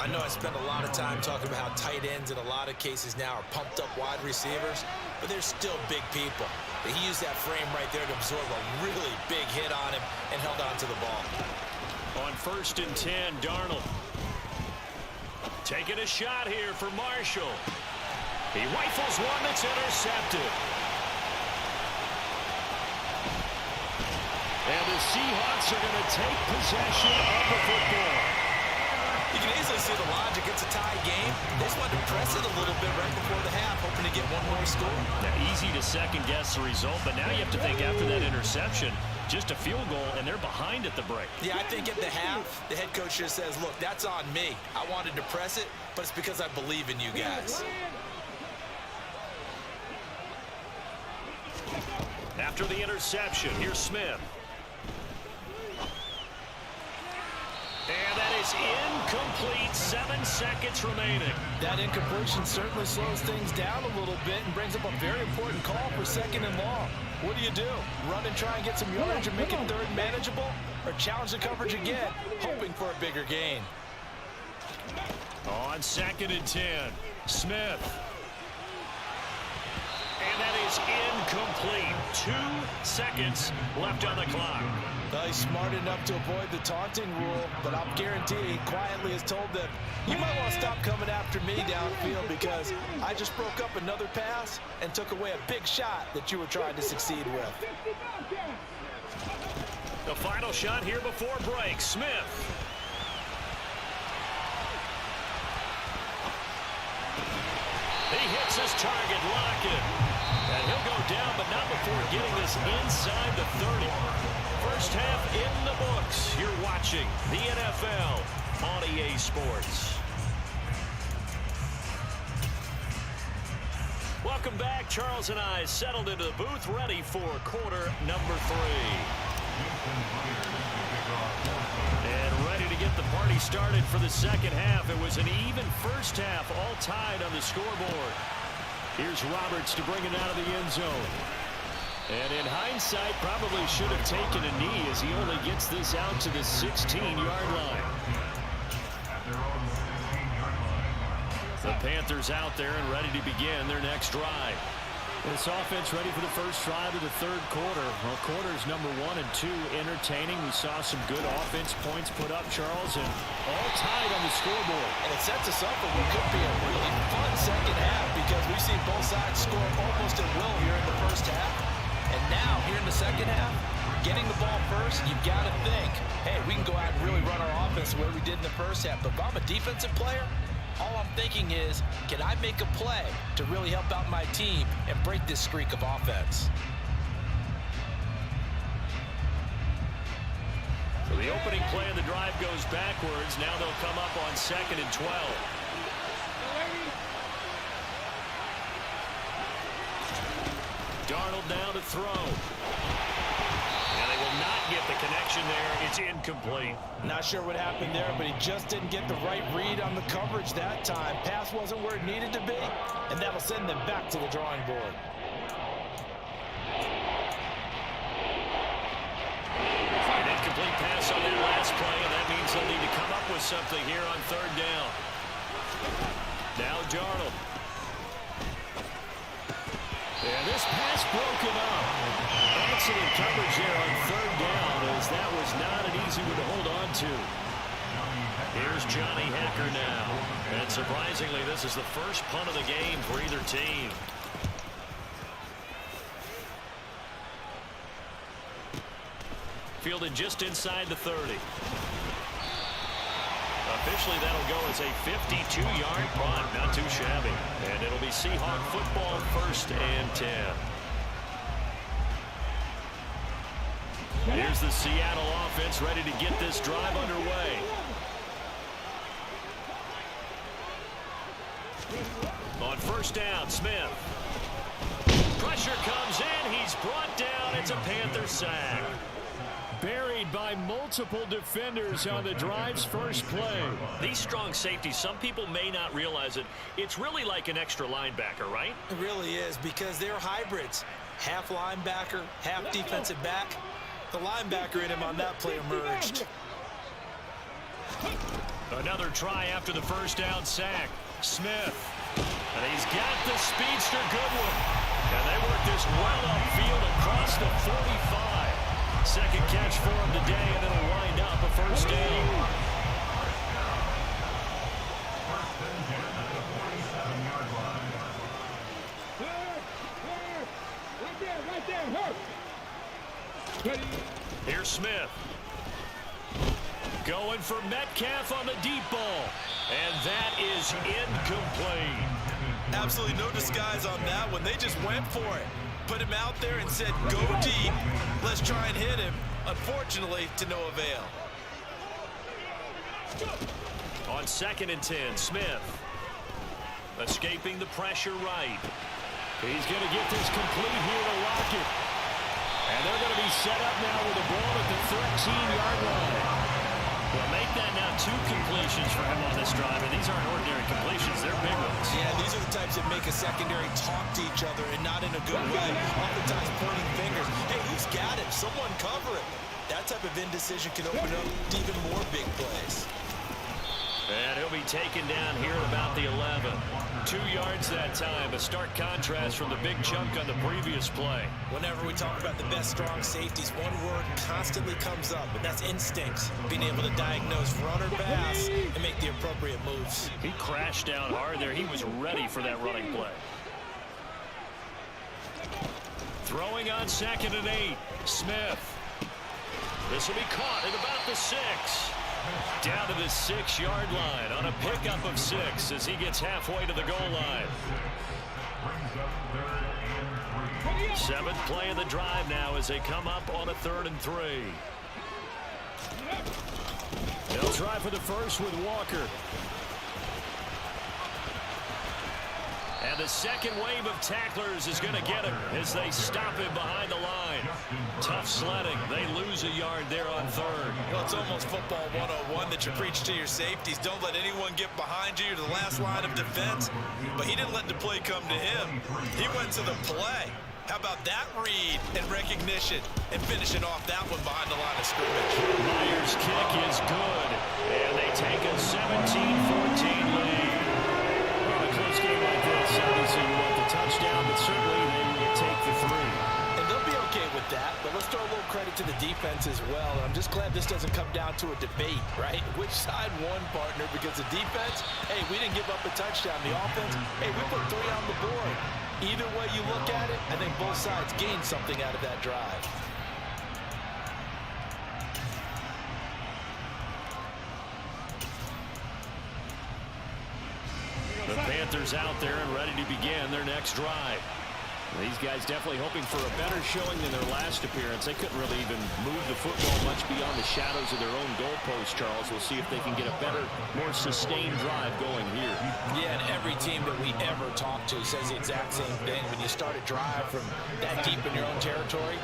I know I spent a lot of time talking about how tight ends in a lot of cases now are pumped up wide receivers, but they're still big people. But he used that frame right there to absorb a really big hit on him and held on to the ball. On 1st and 10, Darnold. Taking a shot here for Marshall. He rifles one that's intercepted. And the Seahawks are going to take possession of the football. You can easily see the logic. It's a tie game. They just wanted to press it a little bit right before the half, hoping to get one more score. Now, easy to second-guess the result, but now you have to think after that interception, just a field goal, and they're behind at the break. Yeah, I think at the half, the head coach just says, look, that's on me. I wanted to press it, but it's because I believe in you guys. After the interception, here's Smith. And that is incomplete. 7 seconds remaining. That incompletion certainly slows things down a little bit and brings up a very important call for 2nd and long. What do? Run and try and get some yardage and make it 3rd manageable? Or challenge the coverage again, hoping for a bigger gain? On 2nd and 10, Smith. And that is incomplete. 2 seconds left on the clock. Well, he's smart enough to avoid the taunting rule, but I'll guarantee he quietly has told them, you might want to stop coming after me downfield because I just broke up another pass and took away a big shot that you were trying to succeed with. The final shot here before break. Smith. He hits his target, Lockett. And he'll go down, but not before getting this inside the 30. First half in the books. You're watching the NFL on EA Sports. Welcome back. Charles and I settled into the booth, ready for quarter number 3. And ready to get the party started for the second half. It was an even first half, all tied on the scoreboard. Here's Roberts to bring it out of the end zone. And in hindsight, probably should have taken a knee as he only gets this out to the 16-yard line. The Panthers out there and ready to begin their next drive. This offense ready for the first drive of the third quarter. Well, quarters number 1 and 2 entertaining. We saw some good offense points put up, Charles, and all tied on the scoreboard. And it sets us up for what could be a really fun second half because we've seen both sides score almost at will here in the first half. And now, here in the second half, getting the ball first, you've got to think, hey, we can go out and really run our offense the way we did in the first half. But if I'm a defensive player, all I'm thinking is, can I make a play to really help out my team and break this streak of offense? So the opening play of the drive goes backwards. Now they'll come up on 2nd and 12. Darnold now to throw. And they will not get the connection there. It's incomplete. Not sure what happened there, but he just didn't get the right read on the coverage that time. Pass wasn't where it needed to be, and that'll send them back to the drawing board. An incomplete pass on that last play, and that means they'll need to come up with something here on 3rd down. Now Darnold. And this pass broken up. Excellent coverage there on 3rd down, as that was not an easy one to hold on to. Here's Johnny Hekker now. And surprisingly, this is the first punt of the game for either team. Fielded just inside the 30. Officially, that'll go as a 52-yard punt. Not too shabby. And it'll be Seahawk football, 1st and 10. Here's the Seattle offense ready to get this drive underway. On 1st down, Smith. Pressure comes in. He's brought down. It's a Panther sack. Buried by multiple defenders on the drive's first play. These strong safeties, some people may not realize it. It's really like an extra linebacker, right? It really is, because they're hybrids. Half linebacker, half defensive back. The linebacker in him on that play emerged. Another try after the first down sack. Smith. And he's got the speedster Goodwin. And they work this well upfield across the 45. Second catch for him today, and it'll wind up a 1st down. Here's Smith. Going for Metcalf on the deep ball. And that is incomplete. Absolutely no disguise on that one. They just went for it. Put him out there and said, go deep. Let's try and hit him. Unfortunately, to no avail. On 2nd and 10, Smith. Escaping the pressure right. He's going to get this complete here to Lockett. And they're going to be set up now with a ball at the 13-yard line. Well, make that now 2 completions for him on this drive, and these aren't ordinary completions. They're big ones. Yeah, these are the types that make a secondary talk to each other, and not in a good way. Oftentimes pointing fingers. Hey, who's got him? Someone cover it. That type of indecision can open up to even more big plays. And he'll be taken down here at about the 11. 2 yards that time. A stark contrast from the big chunk on the previous play. Whenever we talk about the best strong safeties, one word constantly comes up, and that's instincts. Being able to diagnose run or pass and make the appropriate moves. He crashed down hard there. He was ready for that running play. Throwing on 2nd and 8. Smith. This will be caught at about the 6. Down to the 6-yard line on a pickup of 6 as he gets halfway to the goal line. 7th play of the drive now as they come up on a 3rd and 3. They'll try for the first with Walker. And the second wave of tacklers is going to get him as they stop him behind the line. Tough sledding. They lose a yard there on 3rd. Well, it's almost football 101 that you preach to your safeties. Don't let anyone get behind you to the last line of defense. But he didn't let the play come to him. He went to the play. How about that read and recognition and finishing off that one behind the line of scrimmage. Myers' kick is good. And they take a 17-14 lead. A close game like this, obviously you want the touchdown, but certainly they will take the 3. And they'll be okay with that, but let's throw a little credit to the defense as well. I'm just glad this doesn't come down to a debate, right? Which side won, partner? Because the defense, hey, we didn't give up a touchdown. The offense, hey, we put 3 on the board. Either way you look at it, I think both sides gained something out of that drive. The Panthers out there and ready to begin their next drive. These guys definitely hoping for a better showing than their last appearance. They couldn't really even move the football much beyond the shadows of their own goalpost, Charles. We'll see if they can get a better, more sustained drive going here. Yeah, and every team that we ever talk to says the exact same thing. When you start a drive from that deep in your own territory,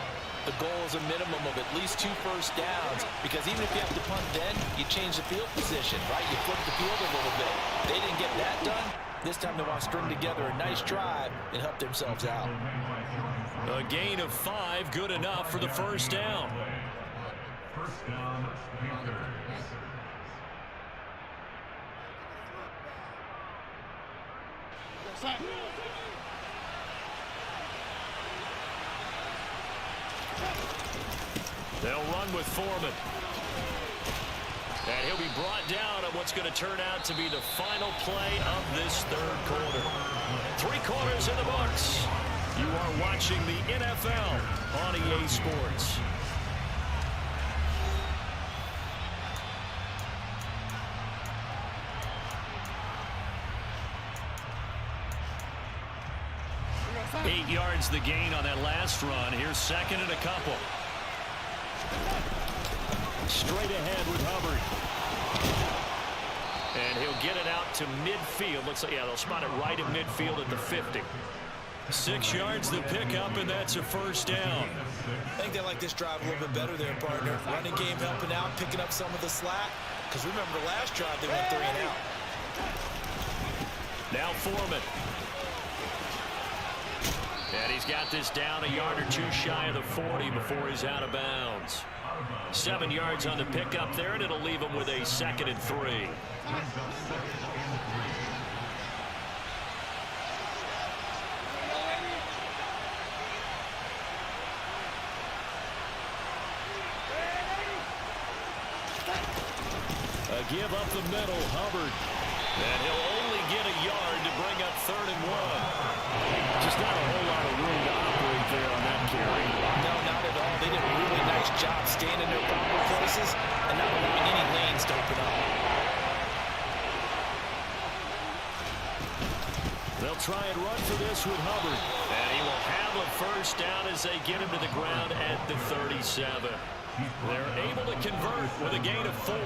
the goal is a minimum of at least 2 first downs, because even if you have to punt then, you change the field position, right? You flip the field a little bit. They didn't get that done. This time they want to string together a nice drive and help themselves out. A gain of 5, good enough for the first down. First down, Panthers. They'll run with Foreman. And he'll be brought down on what's going to turn out to be the final play of this 3rd quarter. 3 quarters in the books. You are watching the NFL on EA Sports. Eight yards the gain on that last run. Here's 2nd and a couple. Straight ahead with Hubbard. And he'll get it out to midfield. Looks like, yeah, they'll spot it right at midfield at the 50. 6 yards the pickup, and that's a first down. I think they like this drive a little bit better there, partner. Running game helping out, picking up some of the slack. Because remember, the last drive they went 3 and out. Now Foreman. And he's got this down a yard or 2 shy of the 40 before he's out of bounds. 7 yards on the pickup there, and it'll leave him with a 2nd and 3. A give up the middle, Hubbard. And he'll only get a yard to bring up 3rd and 1. Just not a whole lot of room to operate there on that carry. No, not at all. They did a really nice job staying in their proper places and not allowing any lanes to open up. They'll try and run for this with Hubbard. And he will have a first down as they get him to the ground at the 37. They're able to convert with a gain of 4.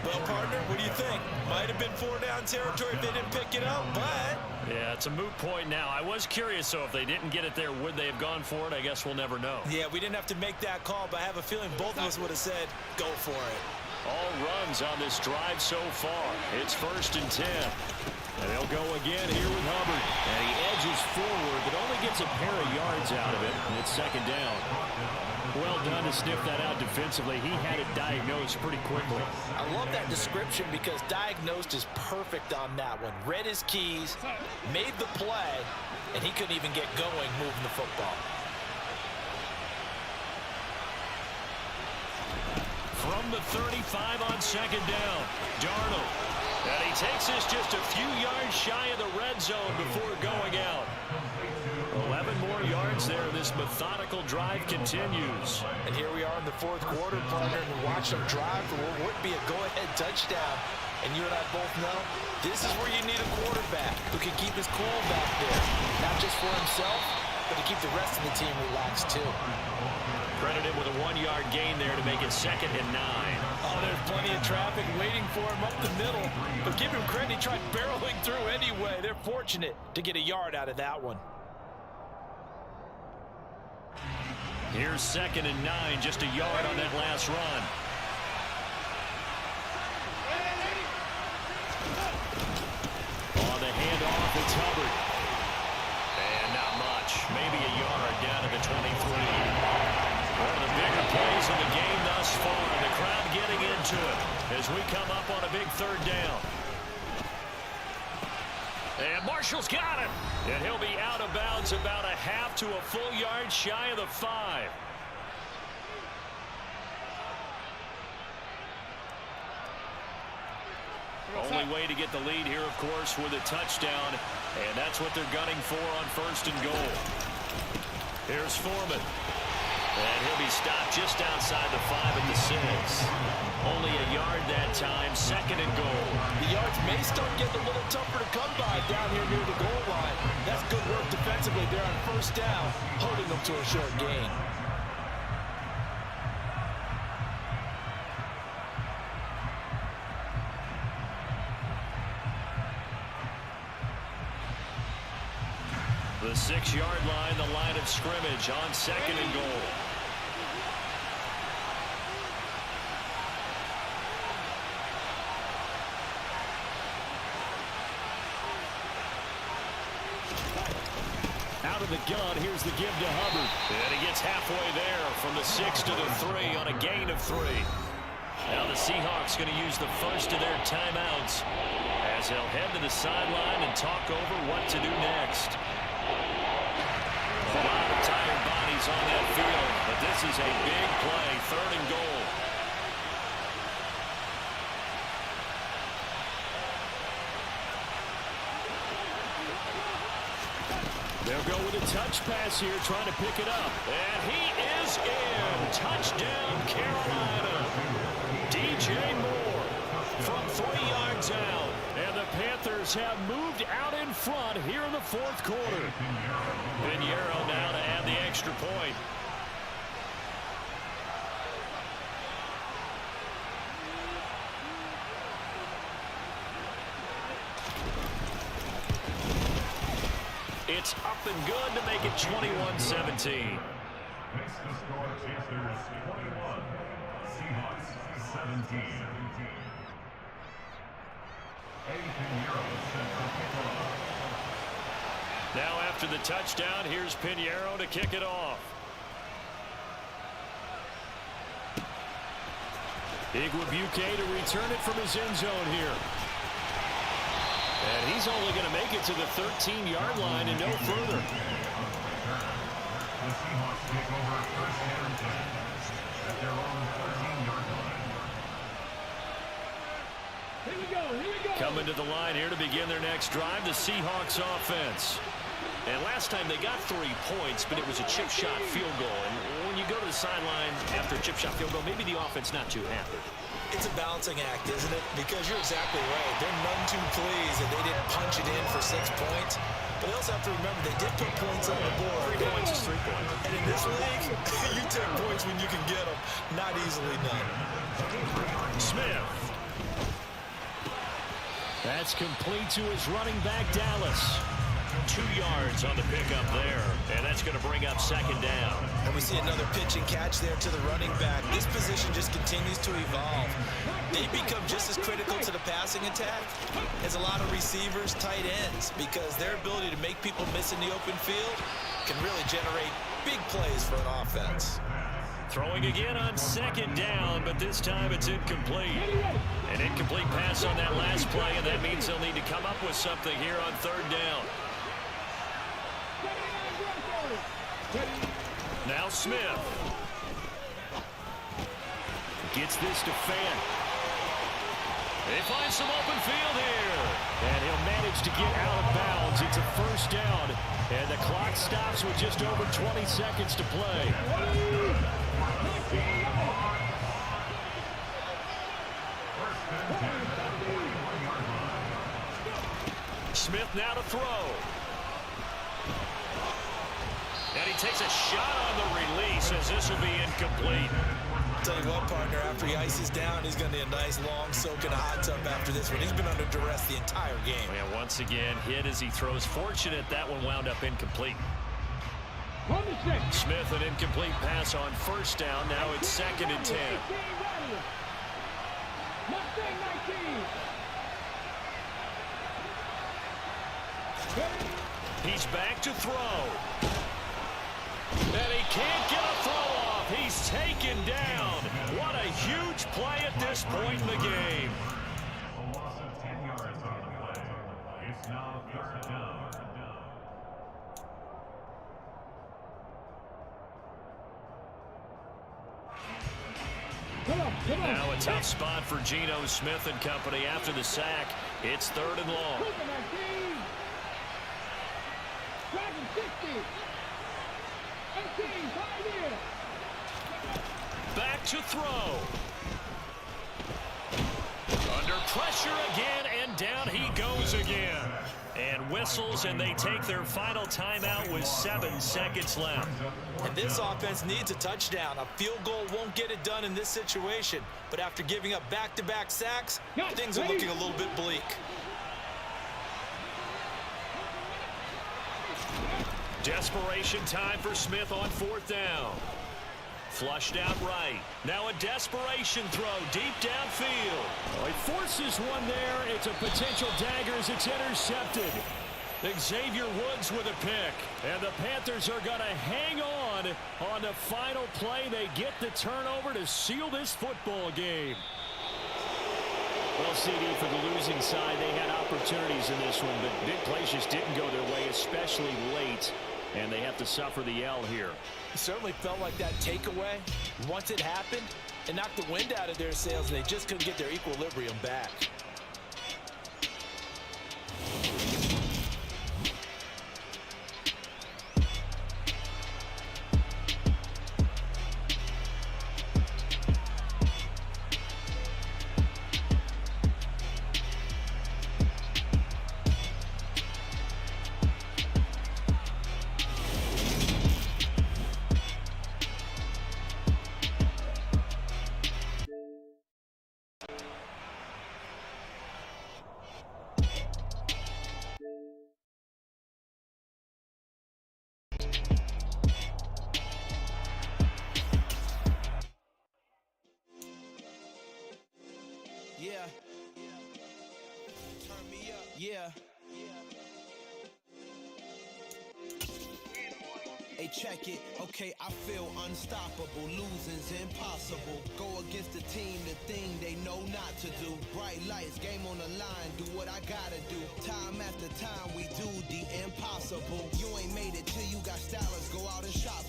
Well, partner, what do you think? Might have been 4-down territory if they didn't pick it up, but... Yeah, it's a moot point now. I was curious, so if they didn't get it there, would they have gone for it? I guess we'll never know. Yeah, we didn't have to make that call, but I have a feeling both of us would have said, go for it. All runs on this drive so far. It's 1st and 10. And they'll go again here with Hubbard. And he edges forward, but only gets a pair of yards out of it, and it's 2nd down. well done to sniff that out defensively. He had it diagnosed pretty quickly. I love that description because diagnosed is perfect on that one. Read his keys, made the play, and he couldn't even get going moving the football. From the 35 on second down, Darnold. And he takes this just a few yards shy of the red zone before going out. 11 more yards there. This methodical drive continues. And here we are in the fourth quarter, partner, and watch them drive for what would be a go-ahead touchdown. And you and I both know this is where you need a quarterback who can keep his cool back there. Not just for himself, but to keep the rest of the team relaxed too. Credited with a 1-yard gain there to make it 2nd and 9. Oh, there's plenty of traffic waiting for him up the middle. But give him credit, he tried barreling through anyway. They're fortunate to get a yard out of that one. Here's 2nd and 9, just a yard on that last run. On the handoff, it's Hubbard. And not much, maybe a yard down to the 23. One of the bigger plays in the game thus far. The crowd getting into it as we come up on a big 3rd down. And Marshall's got him. And he'll be out of bounds about a half to a full yard shy of the 5. Only way to get the lead here, of course, with a touchdown. And that's what they're gunning for on 1st and goal. Here's Foreman. And he'll be stopped just outside the 5 at the 6. Only a yard that time, 2nd and goal. The yards may start getting a little tougher to come by down here near the goal line. That's good work defensively there on 1st down, holding them to a short gain. The 6-yard line, the line of scrimmage on 2nd and goal. Out of the gun, here's the give to Hubbard. And he gets halfway there from the 6 to the 3 on a gain of 3. Now the Seahawks going to use the first of their timeouts as they'll head to the sideline and talk over what to do next. A lot of tired bodies on that field, but this is a big play, 3rd and goal. They'll go with a touch pass here, trying to pick it up. And he is in. Touchdown, Carolina. DJ Moore from 3 yards out. And the Panthers have moved out in front here in the 4th quarter. Pinheiro now to add the extra point. It's up and good to make it 21-17. Makes the score Panthers 21, Seahawks 17. Now after the touchdown, here's Pinheiro to kick it off. Igwebuike to return it from his end zone here. And he's only going to make it to the 13-yard line and no further. The Seahawks take over 1st and 10 at their own 13-yard line. Here we go. Coming to the line here to begin their next drive, the Seahawks offense. And last time they got 3 points, but it was a chip shot field goal. And when you go to the sideline after a chip shot field goal, maybe the offense not too happy. It's a balancing act, isn't it? Because you're exactly right. They're none too pleased that they didn't punch it in for 6 points. But they also have to remember they did put points on the board. 3 points is 3 points. And in this league, you take points when you can get them. Not easily done. Smith. That's complete to his running back, Dallas. 2 yards on the pickup there, and that's going to bring up 2nd down. And we see another pitch and catch there to the running back. This position just continues to evolve. They become just as critical to the passing attack as a lot of receivers, tight ends, because their ability to make people miss in the open field can really generate big plays for an offense. Throwing again on second down, but this time it's incomplete. An incomplete pass on that last play, and that means they'll need to come up with something here on third down. Now Smith. Gets this to Fant. They find some open field here. And he'll manage to get out of bounds. It's a first down. And the clock stops with just over 20 seconds to play. Smith now to throw. And he takes a shot on the release as this will be incomplete. Tell you what, partner, after he ices down, he's going to need a nice long soak in a hot tub after this one. He's been under duress the entire game. And once again, hit as he throws. Fortunate that one wound up incomplete. Smith, an incomplete pass on first down. Now it's 2nd and 10. He's back to throw. And he can't get a throw off. He's taken down. What a huge play at this point in the game. A loss of 10 yards on the play. It's now 3rd down. Now a tough spot for Geno Smith and company after the sack. It's 3rd and long. Back to throw. Under pressure again, and down he goes again. And whistles, and they take their final timeout with 7 seconds left. And this offense needs a touchdown. A field goal won't get it done in this situation. But after giving up back-to-back sacks, things are looking a little bit bleak. Desperation time for Smith on 4th down. Flushed out right. Now a desperation throw deep downfield. Oh, he forces one there. It's a potential dagger as it's intercepted. Xavier Woods with a pick. And the Panthers are going to hang on the final play. They get the turnover to seal this football game. Well, CD, for the losing side, they had opportunities in this one, but big plays just didn't go their way, especially late. And they have to suffer the L here. It certainly felt like that takeaway, once it happened, it knocked the wind out of their sails, and they just couldn't get their equilibrium back. Yeah. Turn me up. Yeah. Hey, check it. Okay, I feel unstoppable. Losing's impossible. Go against the team, the thing they know not to do. Bright lights, game on the line. Do what I gotta do. Time after time, we do the impossible. You ain't made it till you got stylers. Go out and shop.